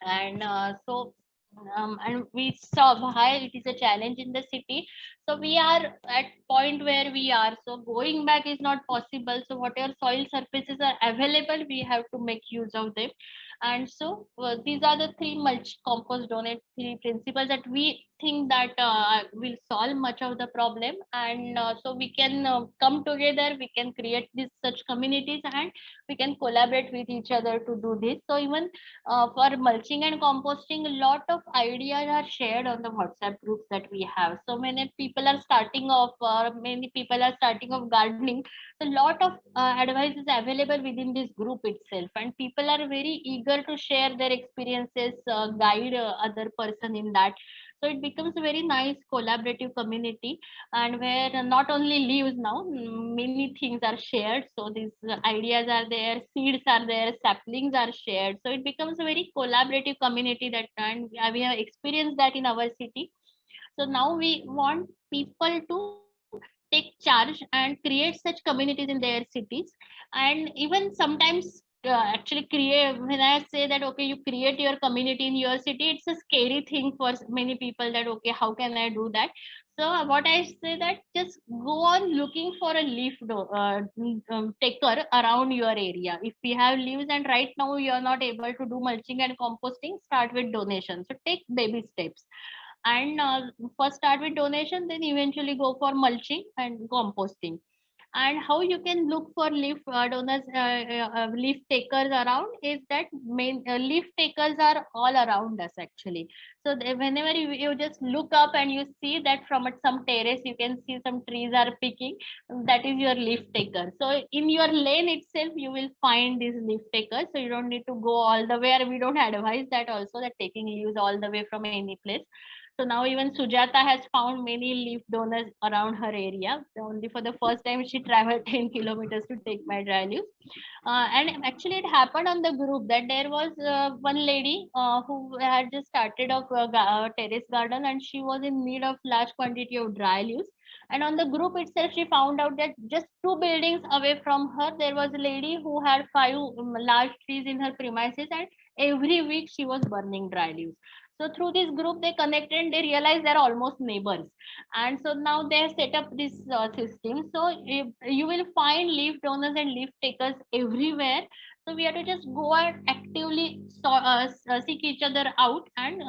Speaker 2: And and we saw why it is a challenge in the city. So we are at point where we are, so going back is not possible. So whatever soil surfaces are available, we have to make use of them. And so these are the three mulch, compost, donate, three principles that we think that will solve much of the problem. And so we can come together, we can create these such communities, and we can collaborate with each other to do this. So even for mulching and composting, a lot of ideas are shared on the WhatsApp groups that we have. So many people are starting off, gardening. So a lot of advice is available within this group itself, and people are very eager to share their experiences, guide other person in that. So it becomes a very nice collaborative community, and where not only leaves now, many things are shared. So these ideas are there, seeds are there, saplings are shared. So it becomes a very collaborative community that, and we have experienced that in our city. So now we want people to take charge and create such communities in their cities. And even sometimes actually create, when I say that okay, you create your community in your city, it's a scary thing for many people, that okay, how can I do that? So what I say, that just go on looking for a taker around your area. If we have leaves and right now you are not able to do mulching and composting, start with donations. So take baby steps, and first start with donation, then eventually go for mulching and composting. And how you can look for leaf takers around is that main leaf takers are all around us actually. So whenever you just look up and you see that from some terrace you can see some trees are picking, that is your leaf taker. So in your lane itself you will find these leaf takers, so you don't need to go all the way, or we don't advise that also, that taking leaves all the way from any place. So now even Sujata has found many leaf donors around her area. Only for the first time she traveled 10 kilometers to take my dry leaves. And actually it happened on the group that there was one lady who had just started off a terrace garden, and she was in need of large quantity of dry leaves. And on the group itself, she found out that just 2 buildings away from her, there was a lady who had 5 large trees in her premises, and every week she was burning dry leaves. So through this group, they connected and they realized they're almost neighbors. And so now they have set up this system. So you will find leaf donors and leaf takers everywhere. So we have to just go and actively seek each other out, and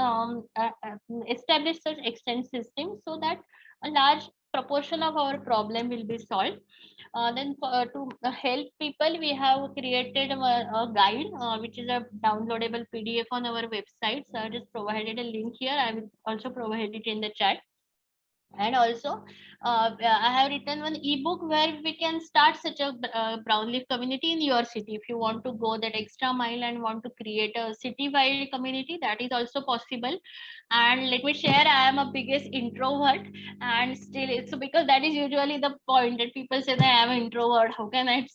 Speaker 2: establish such exchange systems, so that a large proportion of our problem will be solved. Then to help people, we have created a guide, which is a downloadable PDF on our website. So I just provided a link here. I will also provide it in the chat. And also I have written one ebook where we can start such a brownleaf community in your city. If you want to go that extra mile and want to create a city-wide community, that is also possible. And let me share, I am a biggest introvert, and still it's because that is usually the point that people say that I am an introvert, how can I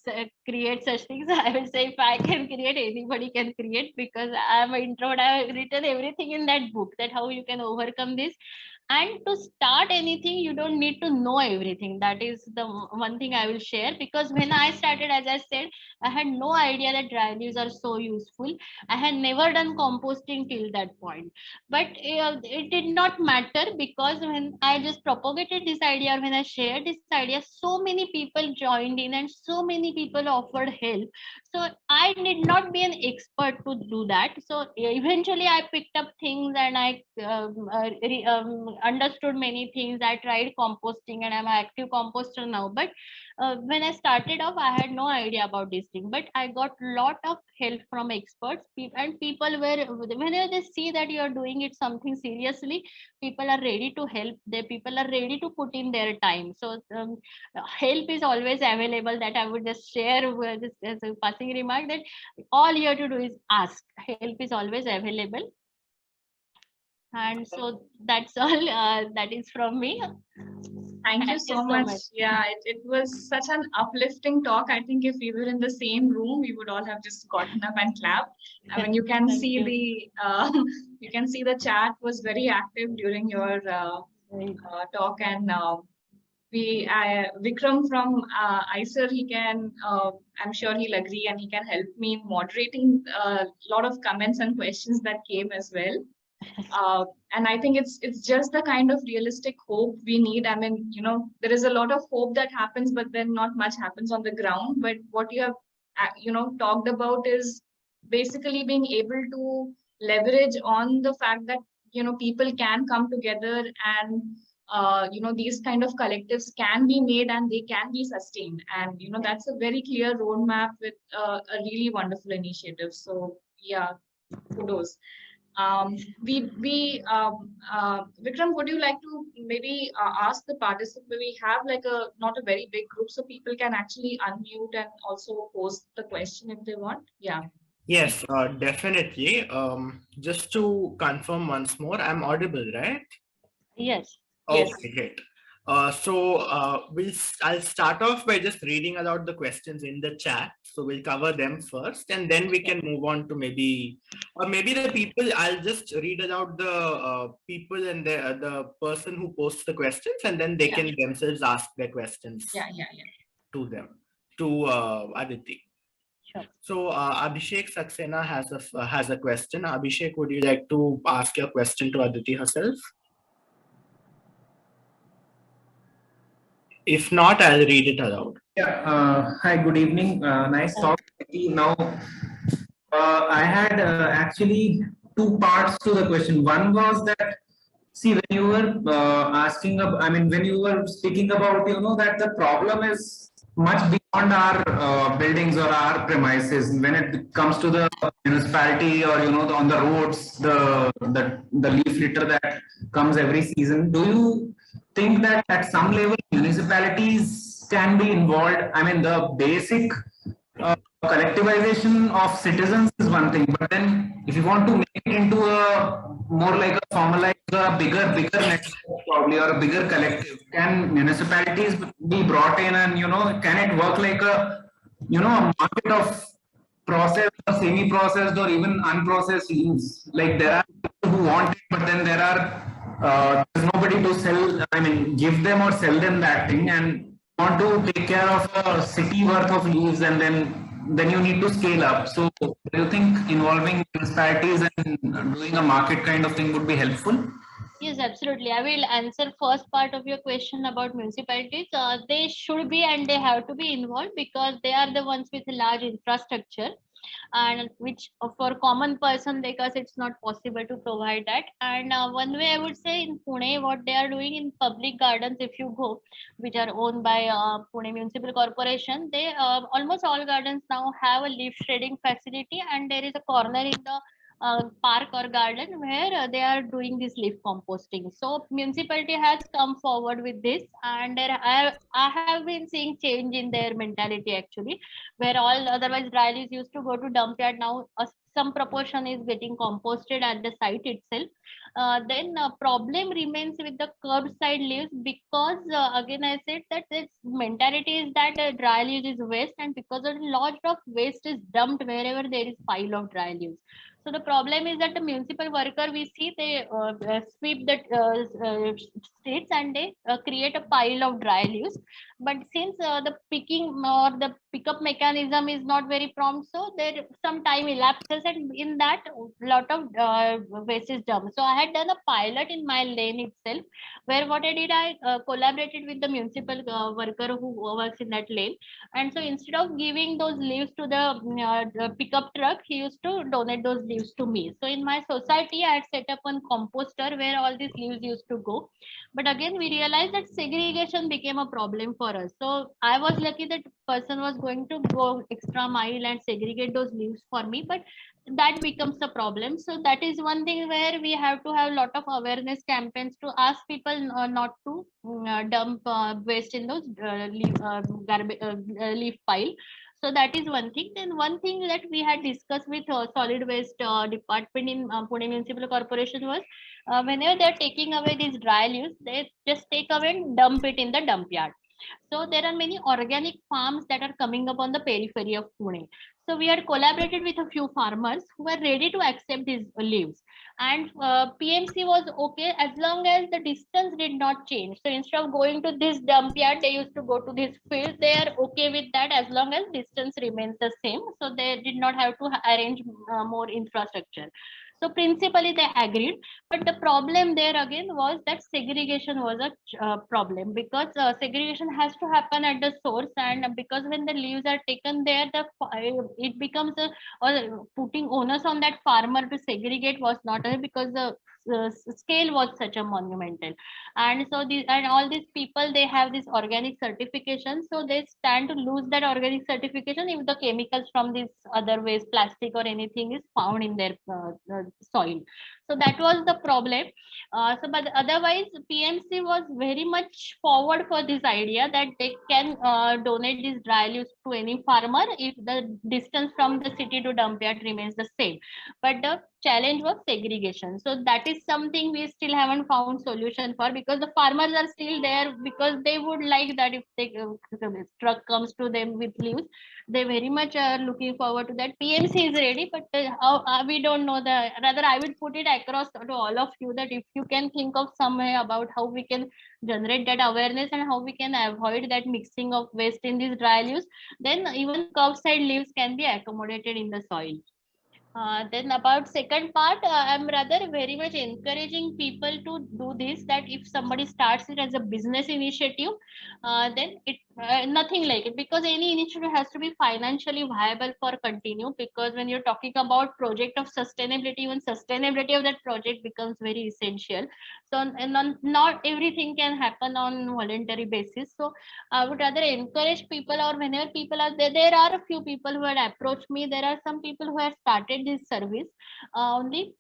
Speaker 2: create such things. I will say, if I can create, anybody can create, because I am an introvert. I have written everything in that book, that how you can overcome this. And to start anything, you don't need to know everything. That is the one thing I will share, because when I started, as I said, I had no idea that dry leaves are so useful. I had never done composting till that point. But it did not matter, because when I just propagated this idea, or when I shared this idea, so many people joined in and so many people offered help. So I did not be an expert to do that. So eventually I picked up things, and I understood many things. I tried composting, and I'm an active composter now. But when I started off, I had no idea about this thing, but I got lot of help from experts. And people were, whenever they see that you are doing it something seriously, people are ready to help. The people are ready to put in their time. So help is always available. That I would just share just as a passing remark, that all you have to do is ask. Help is always available. And so that's all that is from me.
Speaker 1: Thank you so much. Yeah, it was such an uplifting talk. I think if we were in the same room, we would all have just gotten up and clapped. I mean, you can see you can see the chat was very active during your talk, and Vikram from ICER, he can, I'm sure he'll agree, and he can help me in moderating a lot of comments and questions that came as well. And I think it's just the kind of realistic hope we need. I mean, you know, there is a lot of hope that happens, but then not much happens on the ground. But what you have, talked about is basically being able to leverage on the fact that, people can come together, and these kind of collectives can be made and they can be sustained. And, that's a very clear roadmap with a really wonderful initiative. So yeah, kudos. Vikram, would you like to maybe ask the participant? We have like not a very big group, so people can actually unmute and also post the question if they want. Yeah.
Speaker 3: Yes, definitely. Just to confirm once more, I'm audible, right?
Speaker 2: Yes.
Speaker 3: Okay,
Speaker 1: Yes.
Speaker 3: great. I'll start off by just reading aloud the questions in the chat. So we'll cover them first, and then we can move on to maybe the people. I'll just read aloud the people and the person who posts the questions, and then they can themselves ask their questions to them, to Aditi.
Speaker 2: Sure.
Speaker 3: So Abhishek Saxena has a question. Abhishek, would you like to ask your question to Aditi herself? If not, I'll read it aloud.
Speaker 4: Yeah. Hi. Good evening. Nice talking to you. Now, I had actually two parts to the question. One was that, see, when you were when you were speaking about, that the problem is much beyond our buildings or our premises. When it comes to the municipality or, on the roads, the leaf litter that comes every season, do you think that at some level municipalities can be involved? I mean, the basic collectivization of citizens is one thing, but then if you want to make it into a more like a formalized, a bigger network probably, or a bigger collective, can municipalities be brought in, and can it work like a a market of processed or semi-processed or even unprocessed leaves? Like, there are people who want it, but then there's nobody to sell. I mean, give them or sell them that thing, and want to take care of a city worth of leaves, and then you need to scale up. So do you think involving municipalities and doing a market kind of thing would be helpful?
Speaker 2: Yes, absolutely. I will answer first part of your question about municipalities. They should be and they have to be involved because they are the ones with large infrastructure, and which for common person, because it's not possible to provide that. And one way I would say, in Pune, what they are doing in public gardens, if you go, which are owned by Pune Municipal Corporation, they almost all gardens now have a leaf shredding facility, and there is a corner in the park or garden where they are doing this leaf composting. So municipality has come forward with this, and I have been seeing change in their mentality actually, where all otherwise dry leaves used to go to dump yard. Now some proportion is getting composted at the site itself. Then problem remains with the curbside leaves, because again I said that this mentality is that dry leaves is waste, and because a lot of waste is dumped wherever there is pile of dry leaves. So the problem is that the municipal worker, we see they sweep the streets, and they create a pile of dry leaves. But since the picking or the pickup mechanism is not very prompt, so there some time elapses, and in that lot of waste is dumped. So I had done a pilot in my lane itself, where what I did, I collaborated with the municipal worker who works in that lane. And so instead of giving those leaves to the pickup truck, he used to donate those leaves to me. So in my society, I had set up one composter where all these leaves used to go. But again, we realized that segregation became a problem for us. So I was lucky that person was going to go extra mile and segregate those leaves for me, but that becomes a problem. So that is one thing where we have to have a lot of awareness campaigns to ask people not to dump waste in those leaf pile. So that is one thing. Then one thing that we had discussed with solid waste department in Pune Municipal Corporation was, whenever they're taking away these dry leaves, they just take away and dump it in the dump yard. So there are many organic farms that are coming up on the periphery of Pune. So we had collaborated with a few farmers who were ready to accept these leaves, and PMC was okay as long as the distance did not change. So instead of going to this dump yard, they used to go to this field. They are okay with that as long as distance remains the same. So they did not have to arrange more infrastructure. So principally they agreed, but the problem there again was that segregation was a problem, because segregation has to happen at the source, and because when the leaves are taken there, it becomes a, or putting onus on that farmer to segregate was not a, because the scale was such a monumental. And so these and all these people, they have this organic certification, so they stand to lose that organic certification if the chemicals from this other waste, plastic or anything, is found in their soil. So that was the problem. But otherwise, PMC was very much forward for this idea that they can donate these dry leaves to any farmer if the distance from the city to dump yard remains the same. But the challenge was segregation. So that is something we still haven't found solution for, because the farmers are still there, because they would like that if they truck comes to them with leaves, they very much are looking forward to that. PMC is ready, but we don't know the. Rather, I would put it across to all of you that if you can think of some way about how we can generate that awareness and how we can avoid that mixing of waste in these dry leaves, then even curbside leaves can be accommodated in the soil. Then about second part, I'm rather very much encouraging people to do this, that if somebody starts it as a business initiative, then it nothing like it, because any initiative has to be financially viable for continue, because when you're talking about project of sustainability, even sustainability of that project becomes very essential. So and not everything can happen on voluntary basis. So I would rather encourage people, or whenever people are there, there are a few people who had approached me. There are some people who have started this service. Only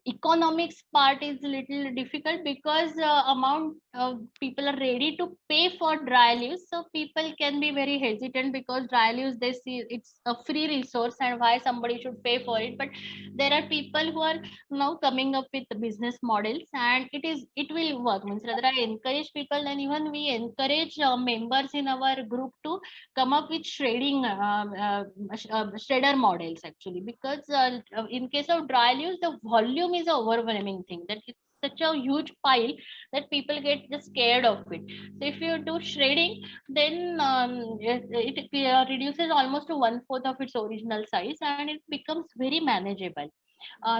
Speaker 2: economics part is a little difficult, because amount of people are ready to pay for dry leaves, so people can be very hesitant, because dry leaves they see it's a free resource and why somebody should pay for it. But there are people who are now coming up with business models, and it will work. Means rather I encourage people, and even we encourage members in our group to come up with shredding shredder models actually, because in case of dry leaves the volume is a overwhelming thing, that it's such a huge pile that people get just scared of it. So if you do shredding, then it reduces almost to 1/4 of its original size, and it becomes very manageable.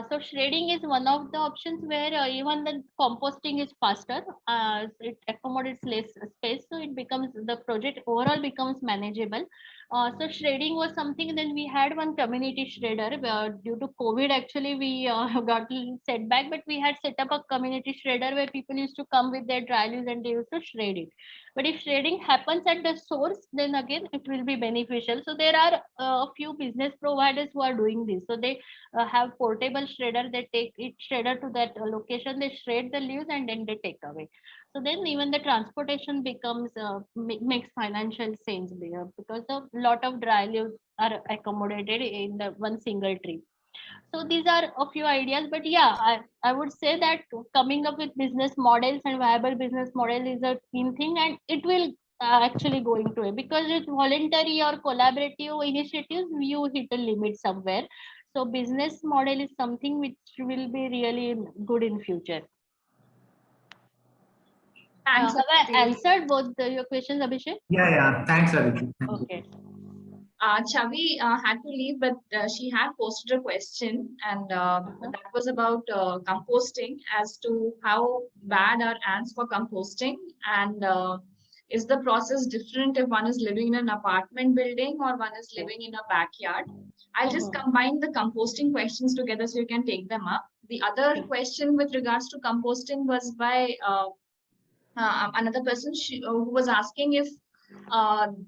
Speaker 2: So shredding is one of the options where even the composting is faster. It accommodates less space, so it becomes, the project overall becomes manageable. So shredding was something. Then we had one community shredder. Due to COVID, actually we got a little setback, but we had set up a community shredder where people used to come with their dry leaves and they used to shred it. But if shredding happens at the source, then again it will be beneficial. So there are a few business providers who are doing this. So they have portable shredder. They take it shredder to that location, they shred the leaves and then they take away. So then even the transportation becomes makes financial sense there, because a lot of dry leaves are accommodated in the one single tree. So these are a few ideas, but yeah, I would say that coming up with business models and viable business model is a key thing, and it will actually go into it, because with voluntary or collaborative initiatives you hit a limit somewhere. So business model is something which will be really good in future.
Speaker 1: Thanks,
Speaker 2: Have I
Speaker 1: Aditi.
Speaker 2: answered both your questions, Abhishek?
Speaker 4: Yeah. Thanks, Aditi. Thank you.
Speaker 2: Okay.
Speaker 1: Chavi had to leave, but she had posted a question, and that was about composting, as to how bad are ants for composting, and is the process different if one is living in an apartment building or one is living in a backyard? I'll just combine the composting questions together so you can take them up. The other question with regards to composting was by another person who was asking if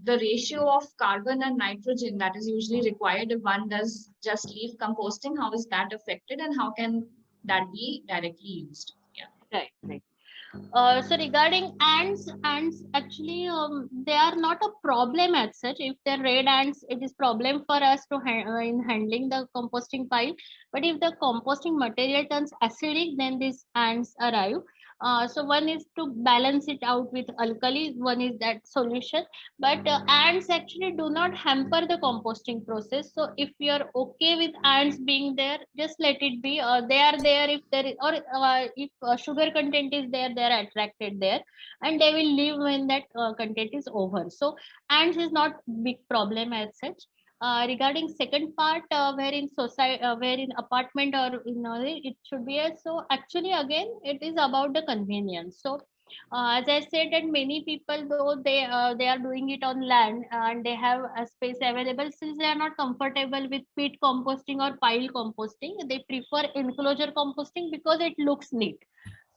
Speaker 1: the ratio of carbon and nitrogen that is usually required if one does just leaf composting, how is that affected and how can that be directly used? Yeah.
Speaker 2: Right. So regarding ants actually they are not a problem as such. If they're red ants, it is problem for us to in handling the composting pile. But if the composting material turns acidic, then these ants arrive. So one is to balance it out with alkali. One is that solution. But ants actually do not hamper the composting process. So if you're okay with ants being there, just let it be. They are there if there is, or if sugar content is there, they are attracted there, and they will leave when that content is over. So ants is not big problem as such. Regarding second part, where in society, where in apartment or it should be so actually again it is about the convenience. So as I said, that many people, though they are doing it on land and they have a space available, since they are not comfortable with pit composting or pile composting, they prefer enclosure composting because it looks neat.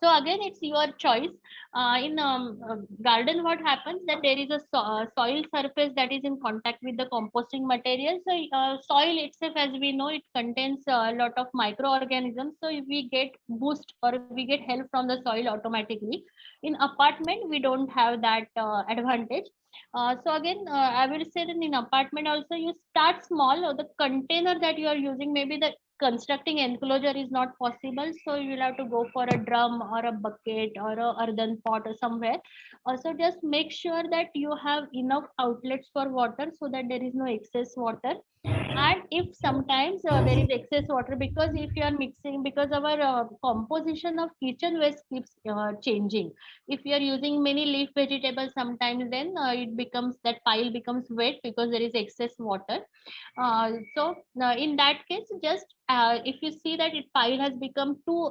Speaker 2: So again, it's your choice. In garden, what happens that there is a soil surface that is in contact with the composting material. So soil itself, as we know, it contains a lot of microorganisms. So if we get boost or we get help from the soil automatically. In apartment, we don't have that advantage. So again, I will say that in apartment also you start small, or the container that you are using, maybe the constructing enclosure is not possible, so you will have to go for a drum or a bucket or a earthen pot or somewhere. Also, just make sure that you have enough outlets for water so that there is no excess water. And if sometimes there is excess water, because if you are mixing, because our composition of kitchen waste keeps changing. If you are using many leaf vegetables, sometimes then it becomes, that pile becomes wet because there is excess water. So in that case, just if you see that it pile has become too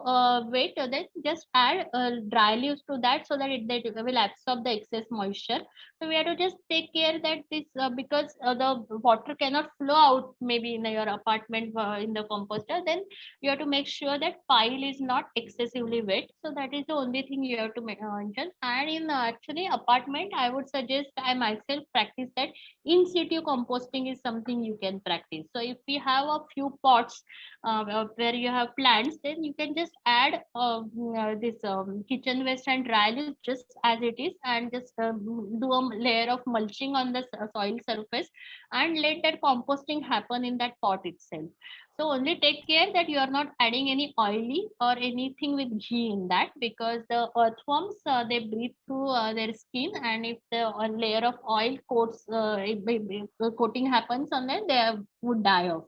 Speaker 2: wet, then just add dry leaves to that, so that that will absorb the excess moisture. So we have to just take care that this because the water cannot flow out maybe in your apartment in the composter, then you have to make sure that pile is not excessively wet. So that is the only thing you have to mention. And in actually apartment, I would suggest, I myself practice that in situ composting is something you can practice. So if we have a few pots where you have plants, then you can just add this kitchen waste and dry leaves just as it is, and just do a layer of mulching on the soil surface, and let that composting happen in that pot itself. So only take care that you are not adding any oily or anything with ghee in that, because the earthworms, they breathe through their skin, and if the layer of oil coats, if coating happens on them, they would die off.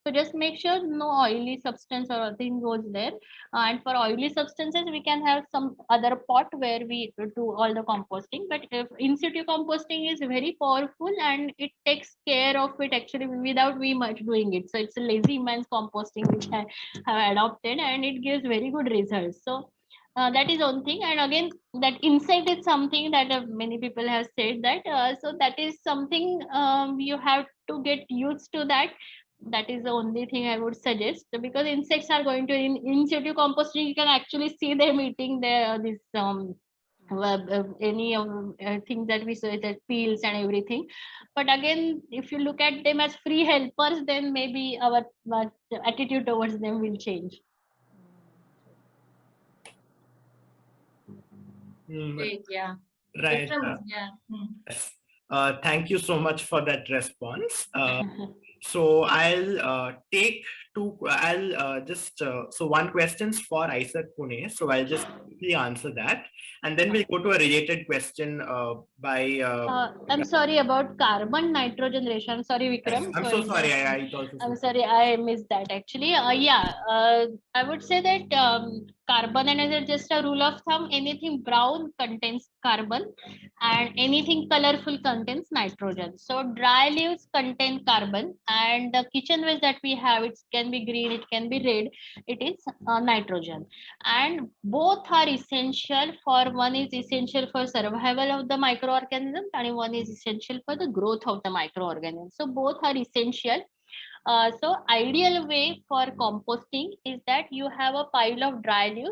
Speaker 2: So just make sure no oily substance or thing goes there. And for oily substances, we can have some other pot where we do all the composting. But if in situ composting is very powerful, and it takes care of it actually without we much doing it. So it's a lazy man's composting which I have adopted, and it gives very good results. So that is one thing. And again, that insect is something that many people have said that. So that is something you have to get used to that. That is the only thing I would suggest, because insects are going to in situ composting. You can actually see them eating their this any things that we say, that peels and everything. But again, if you look at them as free helpers, then maybe our attitude towards them will change.
Speaker 1: Great, yeah.
Speaker 3: Right.
Speaker 1: Vikram, yeah.
Speaker 3: Thank you so much for that response. So I'll take two. I'll just so one question's for Isaac Pune. So I'll just quickly answer that, and then we'll go to a related question by.
Speaker 2: I'm sorry about carbon nitrogen ratio. I'm sorry, Vikram.
Speaker 3: I'm so sorry. I also.
Speaker 2: I'm sorry, I missed that actually. I would say that carbon, and as just a rule of thumb, anything brown contains carbon, and anything colorful contains nitrogen. So dry leaves contain carbon, and the kitchen waste that we have, it can be green, it can be red, it is nitrogen. And both are essential for, one is essential for survival of the microorganisms, and one is essential for the growth of the microorganisms. So both are essential. So ideal way for composting is that you have a pile of dry leaves,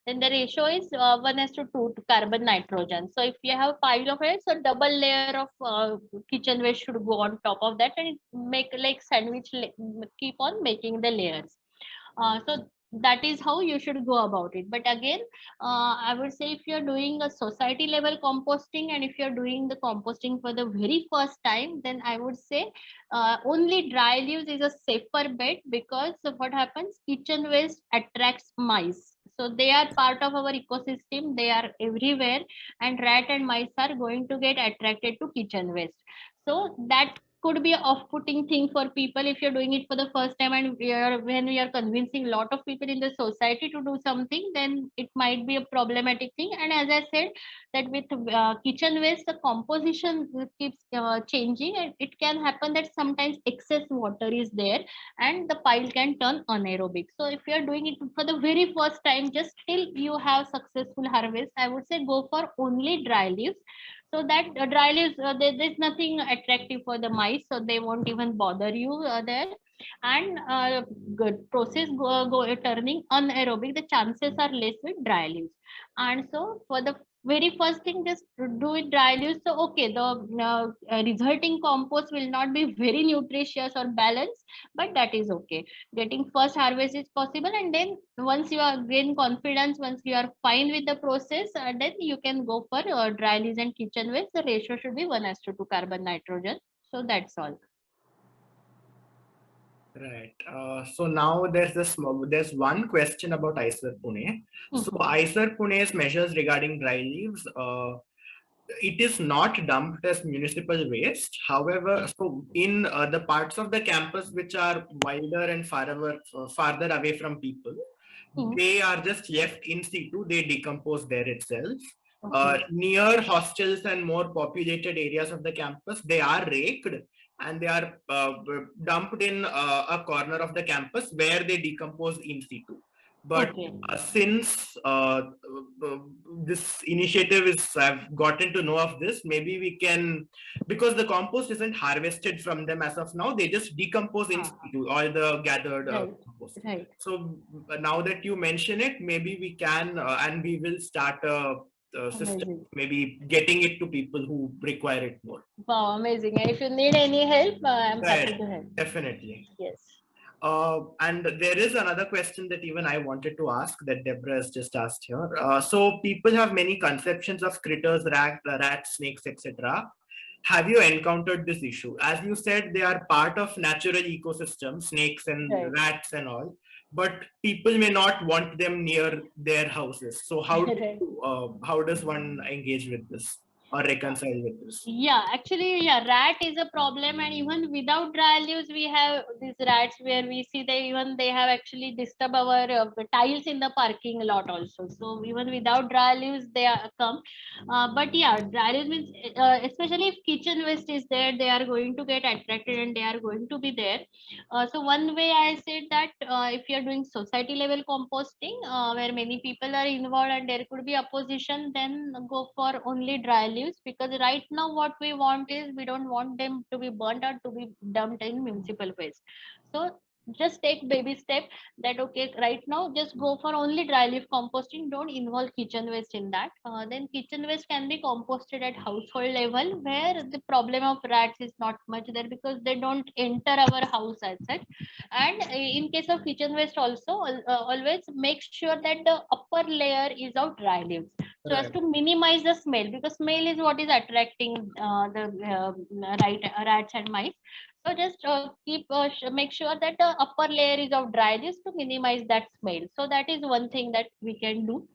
Speaker 2: then the ratio is 1:2 to carbon nitrogen. So if you have a pile of it, so double layer of kitchen waste should go on top of that, and make like sandwich, keep on making the layers. So that is how you should go about it. But again, I would say if you're doing a society level composting, and if you're doing the composting for the very first time, then I would say only dry leaves is a safer bet, because of what happens, kitchen waste attracts mice. So they are part of our ecosystem, they are everywhere, and rat and mice are going to get attracted to kitchen waste. So that could be a off-putting thing for people if you're doing it for the first time, and when we are convincing a lot of people in the society to do something, then it might be a problematic thing. And as I said, that with kitchen waste, the composition keeps changing, and it can happen that sometimes excess water is there, and the pile can turn anaerobic. So if you are doing it for the very first time, just till you have successful harvest, I would say go for only dry leaves. So that dry leaves, there's nothing attractive for the mice, so they won't even bother you there. and good process turning anaerobic, the chances are less with dry leaves. And so for the very first thing, just do it dry leaves. So okay, the resulting compost will not be very nutritious or balanced, but that is okay. Getting first harvest is possible, and then once you are gain confidence, once you are fine with the process, then you can go for dry leaves and kitchen waste. The ratio should be 1:2 carbon nitrogen. So that's all.
Speaker 3: Right. So now there's one question about ICER Pune. So ICER Pune's measures regarding dry leaves, it is not dumped as municipal waste. However, so in the parts of the campus which are wilder and farther away from people, they are just left in situ. They decompose there itself. Near hostels and more populated areas of the campus, they are raked and they are dumped in a corner of the campus where they decompose in situ. But since this initiative is, I've gotten to know of this, maybe we can, because the compost isn't harvested from them as of now, they just decompose in situ, all the gathered compost.
Speaker 2: Right.
Speaker 3: So now that you mention it, maybe we can, and we will start a system, maybe getting it to people who require it more.
Speaker 2: Wow, amazing. And if you need any help, I'm happy to help.
Speaker 3: Definitely.
Speaker 2: Yes.
Speaker 3: And there is another question that even I wanted to ask that Deborah has just asked here. So people have many conceptions of critters, rats, snakes, etc. Have you encountered this issue? As you said, they are part of natural ecosystems, snakes and rats and all, but people may not want them near their houses. So how does one engage with this or reconcile with this?
Speaker 2: Yeah, actually, rat is a problem, and even without dry leaves, we have these rats where we see they have actually disturbed our tiles in the parking lot also. So even without dry leaves, they come. But yeah, dry leaves means especially if kitchen waste is there, they are going to get attracted and they are going to be there. So one way I said that if you are doing society level composting where many people are involved and there could be opposition, then go for only dry leaves, because right now what we want is we don't want them to be burnt or to be dumped in municipal waste. So just take baby step that okay, right now just go for only dry leaf composting, don't involve kitchen waste in that. Then kitchen waste can be composted at household level where the problem of rats is not much there because they don't enter our house as such. And in case of kitchen waste also, always make sure that the upper layer is of dry leaves, so as to minimize the smell, because smell is what is attracting the rats and mice. So just make sure that the upper layer is of dry leaves to minimize that smell. So that is one thing that we can do.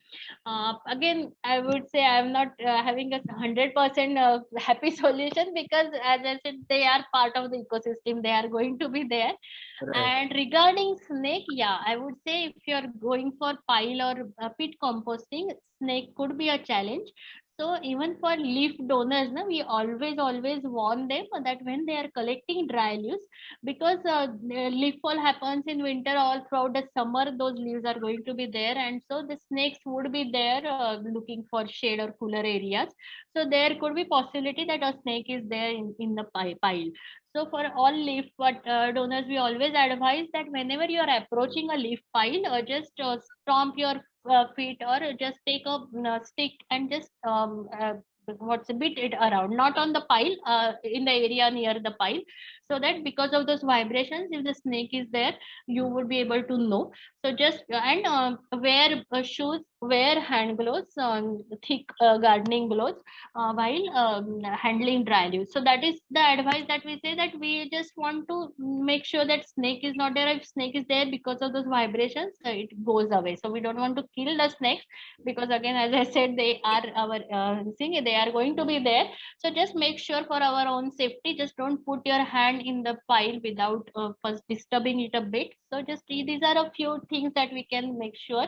Speaker 2: Again, I would say I'm not having a 100% happy solution, because as I said, they are part of the ecosystem. They are going to be there. And regarding snake, yeah, I would say if you're going for pile or pit composting, snake could be a challenge. So even for leaf donors, we always warn them that when they are collecting dry leaves, because leaf fall happens in winter, all throughout the summer, those leaves are going to be there, and so the snakes would be there looking for shade or cooler areas. So there could be possibility that a snake is there in the pile. So for all leaf donors, we always advise that whenever you are approaching a leaf pile, just stomp your feet or just take a stick and just what's a bit it around, not on the pile, in the area near the pile, so that because of those vibrations, if the snake is there, you would be able to know. So just and wear shoes, wear hand gloves, thick gardening gloves while handling dry leaves. So that is the advice that we say, that we just want to make sure that snake is not there. If snake is there, because of those vibrations, it goes away. So we don't want to kill the snakes, because again, as I said, they are our thing, they are going to be there. So just make sure for our own safety, just don't put your hand in the pile without first disturbing it a bit. So just these are a few things that we can make sure.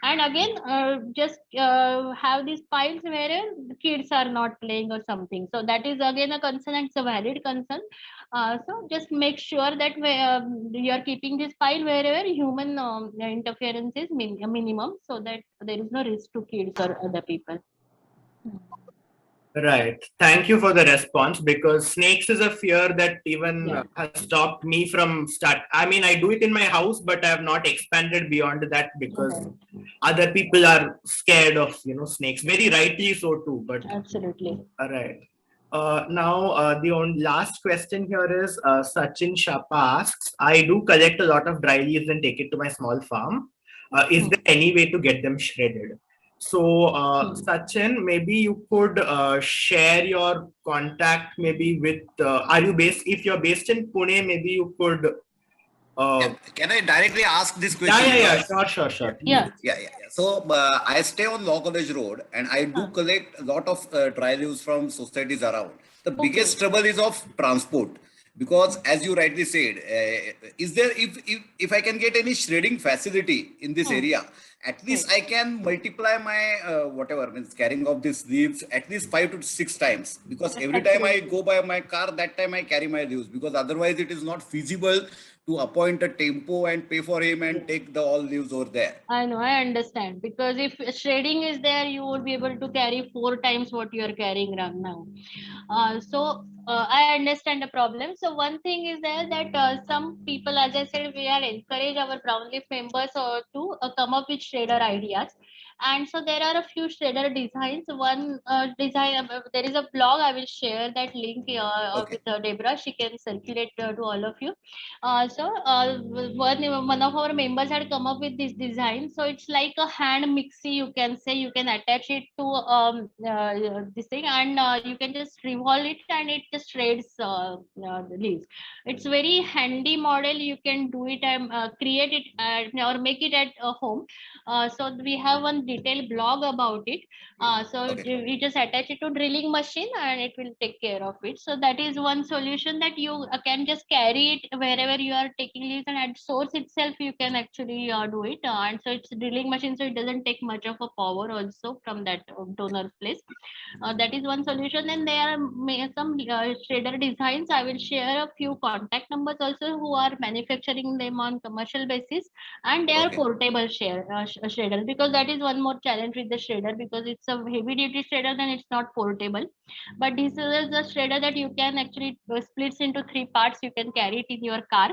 Speaker 2: And again, just have these piles where kids are not playing or something. So that is again a concern, and it's a valid concern. So just make sure that you are keeping this pile wherever human interference is minimum, so that there is no risk to kids or other people.
Speaker 3: Right. Thank you for the response, because snakes is a fear that even
Speaker 2: Yeah.
Speaker 3: has stopped me from start. I mean, I do it in my house, but I have not expanded beyond that because
Speaker 2: Okay.
Speaker 3: other people are scared of, snakes. Very rightly so too. But
Speaker 2: Absolutely.
Speaker 3: all right. Now, the last question here is Sachin Shapa asks, I do collect a lot of dry leaves and take it to my small farm. Is
Speaker 2: Hmm.
Speaker 3: there any way to get them shredded? So, Sachin, maybe you could share your contact maybe with, are you based, if you're based in Pune, maybe you could.
Speaker 5: Yeah.
Speaker 3: Uh,
Speaker 5: Can I directly ask this
Speaker 3: yeah,
Speaker 5: question?
Speaker 3: yeah, yeah,
Speaker 5: Because
Speaker 3: sure, sure,
Speaker 5: yeah,
Speaker 3: sure.
Speaker 2: Yeah.
Speaker 5: yeah. So I stay on Law College Road, and I do
Speaker 2: Huh.
Speaker 5: collect a lot of dry leaves from societies around. The
Speaker 2: Okay.
Speaker 5: biggest trouble is of transport, because, as you rightly said, is there, if I can get any shredding facility in this
Speaker 2: Hmm.
Speaker 5: area, at
Speaker 2: Right.
Speaker 5: least I can multiply my whatever means carrying of these leaves at least 5 to 6 times, because every time I
Speaker 2: Absolutely.
Speaker 5: go by my car, that time I carry my leaves, because otherwise it is not feasible to appoint a tempo and pay for him and take the all leaves over there.
Speaker 2: I know, I understand. Because if shredding is there, you would be able to carry 4 times what you are carrying right now. I understand the problem. So one thing is there that some people, as I said, we are encourage our brown leaf members to come up with shredder ideas. And so there are a few shredder designs. One design, there is a blog. I will share that link
Speaker 5: Okay.
Speaker 2: with Deborah. She can circulate to all of you. One of our members had come up with this design. So it's like a hand mixie, you can say. You can attach it to this thing, and you can just revolve it, and it just shreds the leaves. It's very handy model. You can do it and create it or make it at home. So we have one detailed blog about it. So
Speaker 5: Okay.
Speaker 2: we just attach it to drilling machine, and it will take care of it. So that is one solution, that you can just carry it wherever you are taking leaves, and at source itself you can actually do it. And so it's drilling machine, so it doesn't take much of a power also from that donor place. That is one solution. And there are some shredder designs. I will share a few contact numbers also, who are manufacturing them on commercial basis, and they are
Speaker 5: Okay.
Speaker 2: portable shredder, because that is one more challenge with the shredder, because it's a heavy duty shredder, then it's not portable. But this is a shredder that you can actually splits into 3 parts. You can carry it in your car.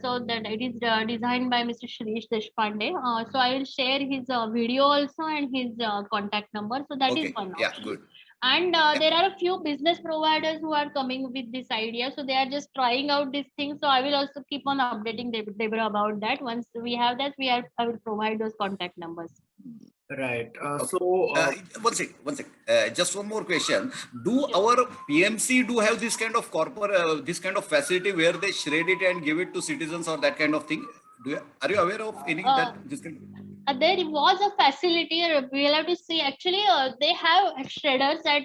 Speaker 2: So that it is designed by Mr. Shirish Deshpande. So I will share his video also, and his contact number. So that is
Speaker 5: Okay.
Speaker 2: one
Speaker 5: Yeah.
Speaker 2: option.
Speaker 5: Good.
Speaker 2: And
Speaker 5: Yeah.
Speaker 2: there are a few business providers who are coming with this idea. So they are just trying out this thing. So I will also keep on updating Deborah about that. Once we have that, I will provide those contact numbers.
Speaker 3: Right.
Speaker 5: Okay.
Speaker 3: So,
Speaker 5: One sec. One sec. Just one more question. Do
Speaker 2: Sure.
Speaker 5: our PMC do have this kind of this kind of facility where they shred it and give it to citizens or that kind of thing? Are you aware of any
Speaker 2: Uh,
Speaker 5: that this kind?
Speaker 2: there was a facility. We'll have to see. Actually, they have shredders at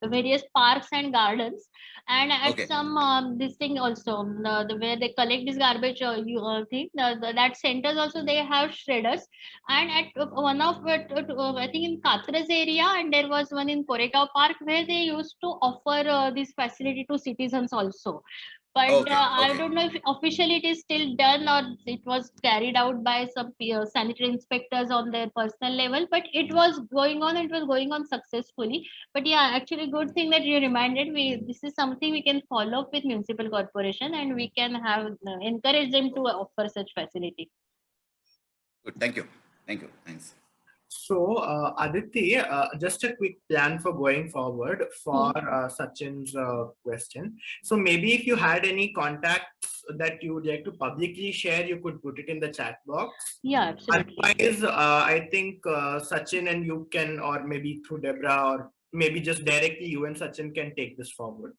Speaker 2: various parks and gardens, and at
Speaker 5: Okay.
Speaker 2: some this thing also, where they collect this garbage. Thing that centers also, they have shredders. And at one of it, I think in Katras area, and there was one in Koregaon Park, where they used to offer this facility to citizens also. But
Speaker 5: Okay.
Speaker 2: I
Speaker 5: Okay.
Speaker 2: don't know if officially it is still done, or it was carried out by some sanitary inspectors on their personal level. But it was going on. It was going on successfully. But yeah, actually, good thing that you reminded me. This is something we can follow up with municipal corporation, and we can have encourage them to offer such facility.
Speaker 5: Good. Thank you. Thank you. Thanks.
Speaker 3: So, Aditi, just a quick plan for going forward for
Speaker 2: Hmm.
Speaker 3: Sachin's question. So, maybe if you had any contacts that you would like to publicly share, you could put it in the chat box.
Speaker 2: Yeah, absolutely.
Speaker 3: Otherwise, I think Sachin and you can, or maybe through Deborah, or maybe just directly you and Sachin can take this forward,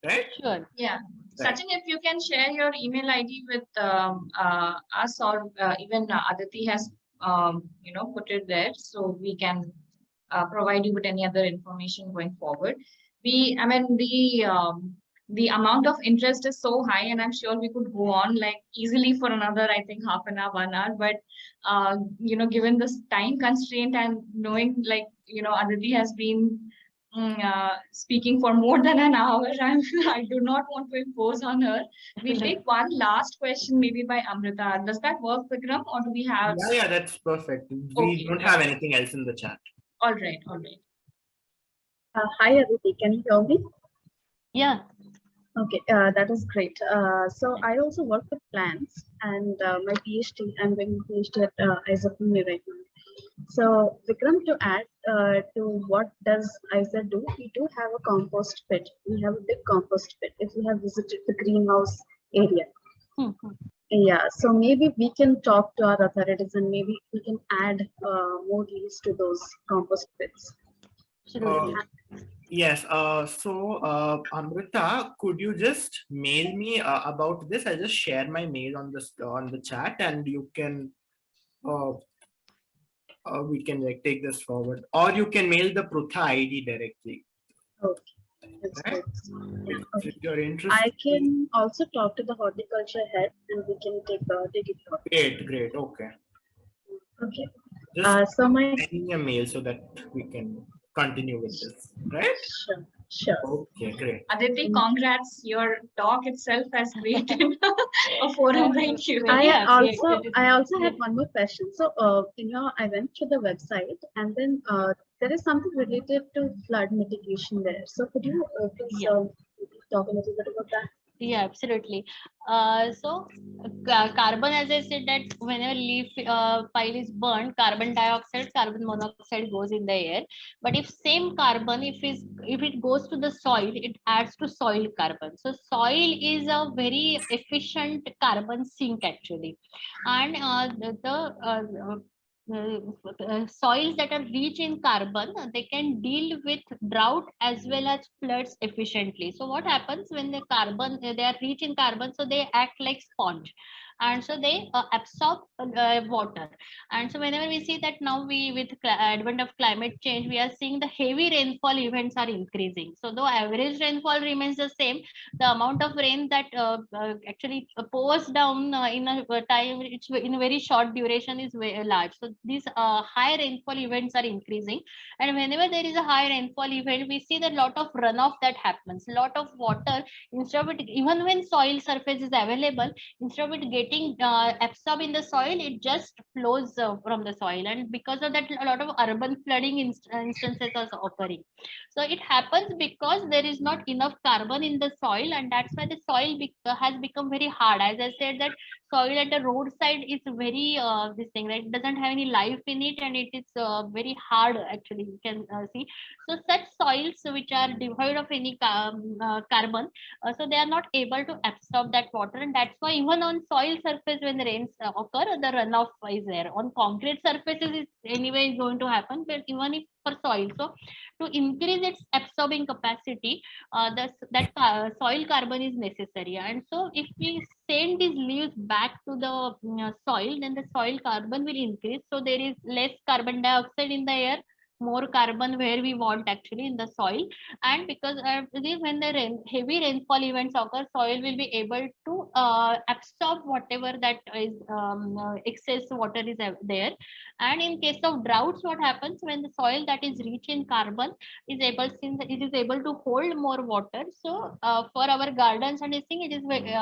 Speaker 3: right?
Speaker 2: Sure.
Speaker 1: Yeah.
Speaker 3: Right.
Speaker 1: Sachin, if you can share your email ID with us, or even Aditi has, put it there, so we can provide you with any other information going forward. I mean, the amount of interest is so high, and I'm sure we could go on like easily for another, I think, half an hour, 1 hour. But given this time constraint, and knowing, like, Aditi has been speaking for more than an hour, I do not want to impose on her. We'll take one last question, maybe by Amrita. Does that work, Vikram, or do we have?
Speaker 3: Yeah, yeah, that's perfect. We
Speaker 1: Okay,
Speaker 3: don't have anything else in the chat.
Speaker 1: all right, all right.
Speaker 6: Hi, Aditi. Can you hear me?
Speaker 2: Yeah.
Speaker 6: Okay, that is great. So I also work with plants, and my PhD, I'm doing PhD at Isaac right now. So Vikram, to add to what does Isaac do? We do have a compost pit. We have a big compost pit. If you have visited the greenhouse area, yeah. So maybe we can talk to our authorities, and maybe we can add more leaves to those compost pits.
Speaker 3: Yes. Amrita, could you just mail me about this? I'll just share my mail on the chat, and you can we can like take this forward, or you can mail the Prutha ID directly.
Speaker 6: Okay, that's
Speaker 3: Right?
Speaker 6: great. Okay.
Speaker 3: If you're interested.
Speaker 6: I can also talk to the horticulture head, and we can take it forward.
Speaker 3: Great. Okay.
Speaker 6: Okay.
Speaker 3: Just
Speaker 6: So my
Speaker 3: send me a mail so that we can continue with this. Right?
Speaker 6: sure.
Speaker 3: Okay. Great.
Speaker 1: Aditi, congrats. Your talk itself has created a forum right here.
Speaker 6: I also have one more question. So I went to the website, and then there is something related to flood mitigation there. So could you please talk a little bit about that?
Speaker 2: Yeah, absolutely. Carbon, as I said, that whenever leaf pile is burned, carbon dioxide, carbon monoxide goes in the air. But if same carbon, if it goes to the soil, it adds to soil carbon. So soil is a very efficient carbon sink actually, and soils that are rich in carbon, they can deal with drought as well as floods efficiently. So what happens when the carbon, they are rich in carbon, so they act like sponge, and so they absorb water. And so whenever we see that now with advent of climate change, we are seeing the heavy rainfall events are increasing. So though average rainfall remains the same, the amount of rain that actually pours down in a time, it's in a very short duration, is very large. So these high rainfall events are increasing, and whenever there is a high rainfall event, we see that lot of runoff that happens. Lot of water, instead of it, even when soil surface is available, instead of it getting absorbed in the soil, it just flows from the soil, and because of that, a lot of urban flooding instances are occurring. So it happens because there is not enough carbon in the soil, and that's why the soil has become very hard. As I said, that soil at the roadside is very this thing, right? It doesn't have any life in it, and it is very hard actually, you can see. So such soils which are devoid of any carbon, so they are not able to absorb that water, and that's why even on soil surface, when the rains occur, the runoff is there. On concrete surfaces, it anyway is going to happen, but even if for soil, so to increase its absorbing capacity, soil carbon is necessary. And so if we send these leaves back to the soil, then the soil carbon will increase, so there is less carbon dioxide in the air, more carbon where we want actually in the soil. And because when the heavy rainfall events occur, soil will be able to absorb whatever that is excess water is there. And in case of droughts, what happens when the soil that is rich in carbon is able, since it is able to hold more water, so for our gardens and this thing, it is very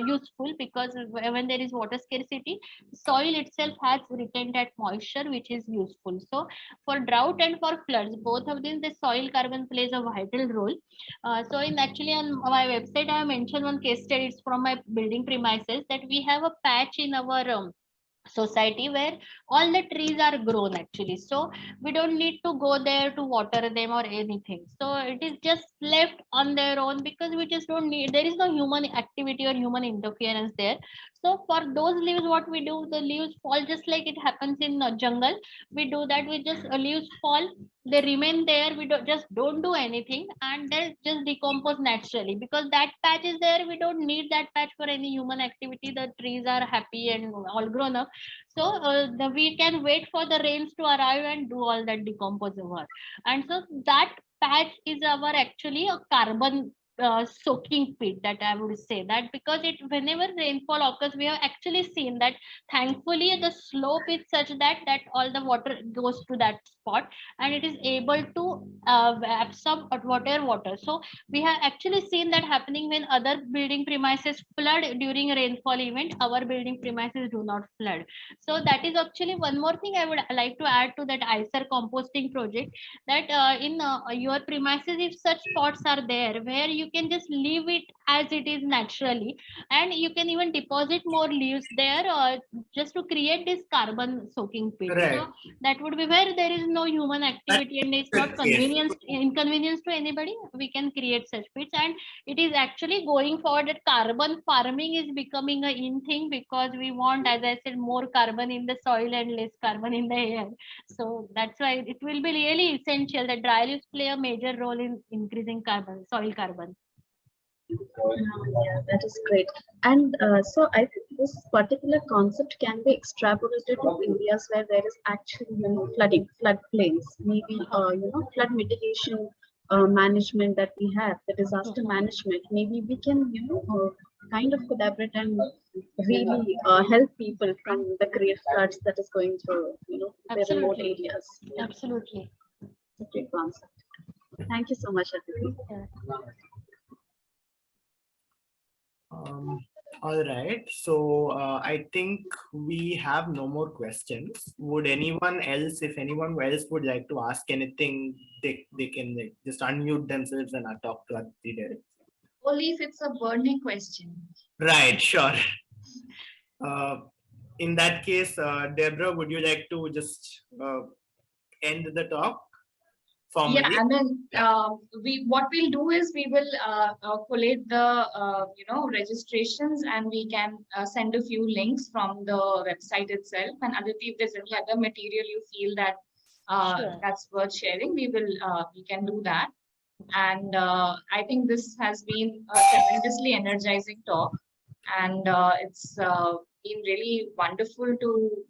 Speaker 2: useful, because when there is water scarcity, soil itself has retained that moisture, which is useful. So for drought and for floods, both of these, the soil carbon plays a vital role. So in actually on my website, I have mentioned one case study. It's from my building premises, that we have a patch in our society where all the trees are grown actually, so we don't need to go there to water them or anything. So it is just left on their own, because we just don't need, there is no human activity or human interference there. So for those leaves, what we do, the leaves fall just like it happens in jungle. We do that, we just leaves fall, they remain there, we don't do anything, and they just decompose naturally, because that patch is there, we don't need that patch for any human activity. The trees are happy and all grown up, so we can wait for the rains to arrive and do all that decomposing work. And so that patch is our actually a carbon soaking pit, that I would say that, because it whenever rainfall occurs, we have actually seen that thankfully the slope is such that all the water goes to that spot and it is able to absorb water. So we have actually seen that happening when other building premises flood during a rainfall event. Our building premises do not flood. So that is actually one more thing I would like to add to that ICER composting project, that in your premises, if such spots are there where you can just leave it as it is naturally, and you can even deposit more leaves there just to create this carbon soaking pit.
Speaker 3: Right.
Speaker 2: So that would be where there is no human activity and it's not
Speaker 3: Yes.
Speaker 2: inconvenience to anybody. We can create such pits, and it is actually going forward that carbon farming is becoming a in thing, because we want, as I said, more carbon in the soil and less carbon in the air. So that's why it will be really essential that dry leaves play a major role in increasing soil carbon.
Speaker 6: Yeah, that is great. And so I think this particular concept can be extrapolated to areas where there is actually, floodplains, maybe, flood mitigation management that we have, the disaster management. Maybe we can, kind of collaborate and really help people from the great floods that is going through, the remote
Speaker 2: Absolutely.
Speaker 6: areas. Yeah,
Speaker 2: Absolutely.
Speaker 6: it's a great concept. Thank you so much, Aditi.
Speaker 3: All right. So I think we have no more questions. Would anyone else, if anyone else would like to ask anything, they can just unmute themselves and talk to Aditi directly.
Speaker 1: Only if it's a burning question.
Speaker 3: Right. Sure. In that case, Deborah, would you like to just end the talk formally?
Speaker 1: Yeah, I mean, what we'll do is we will collate the registrations, and we can send a few links from the website itself. And Aditi, if there's any other material you feel that
Speaker 2: Sure.
Speaker 1: that's worth sharing, we can do that. And I think this has been a tremendously energizing talk, and it's been really wonderful to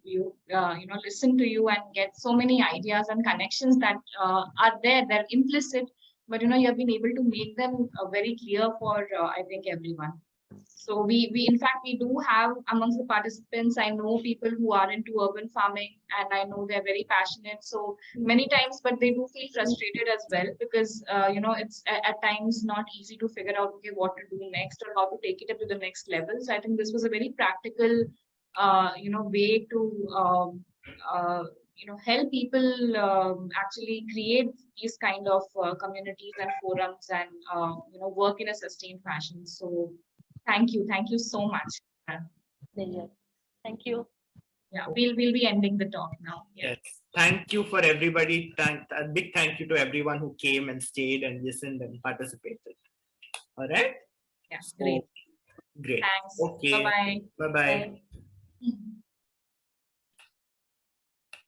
Speaker 1: listen to you and get so many ideas and connections that are there. They're implicit, but you have been able to make them very clear for I think everyone. So we in fact we do have amongst the participants, I know people who are into urban farming, and I know they're very passionate. So many times, but they do feel frustrated as well, because it's at times not easy to figure out, okay, what to do next or how to take it up to the next level. So I think this was a very practical way to help people actually create these kind of communities and forums, and work in a sustained fashion. So thank you so much.
Speaker 2: Thank you.
Speaker 1: Yeah, we'll be ending the talk now. Yeah.
Speaker 3: Yes. Thank you for everybody. A big thank you to everyone who came and stayed and listened and participated. All right.
Speaker 1: Yeah,
Speaker 3: So,
Speaker 1: great.
Speaker 3: Great.
Speaker 1: Thanks.
Speaker 3: Okay.
Speaker 1: Bye-bye.
Speaker 3: Bye-bye.
Speaker 2: Bye.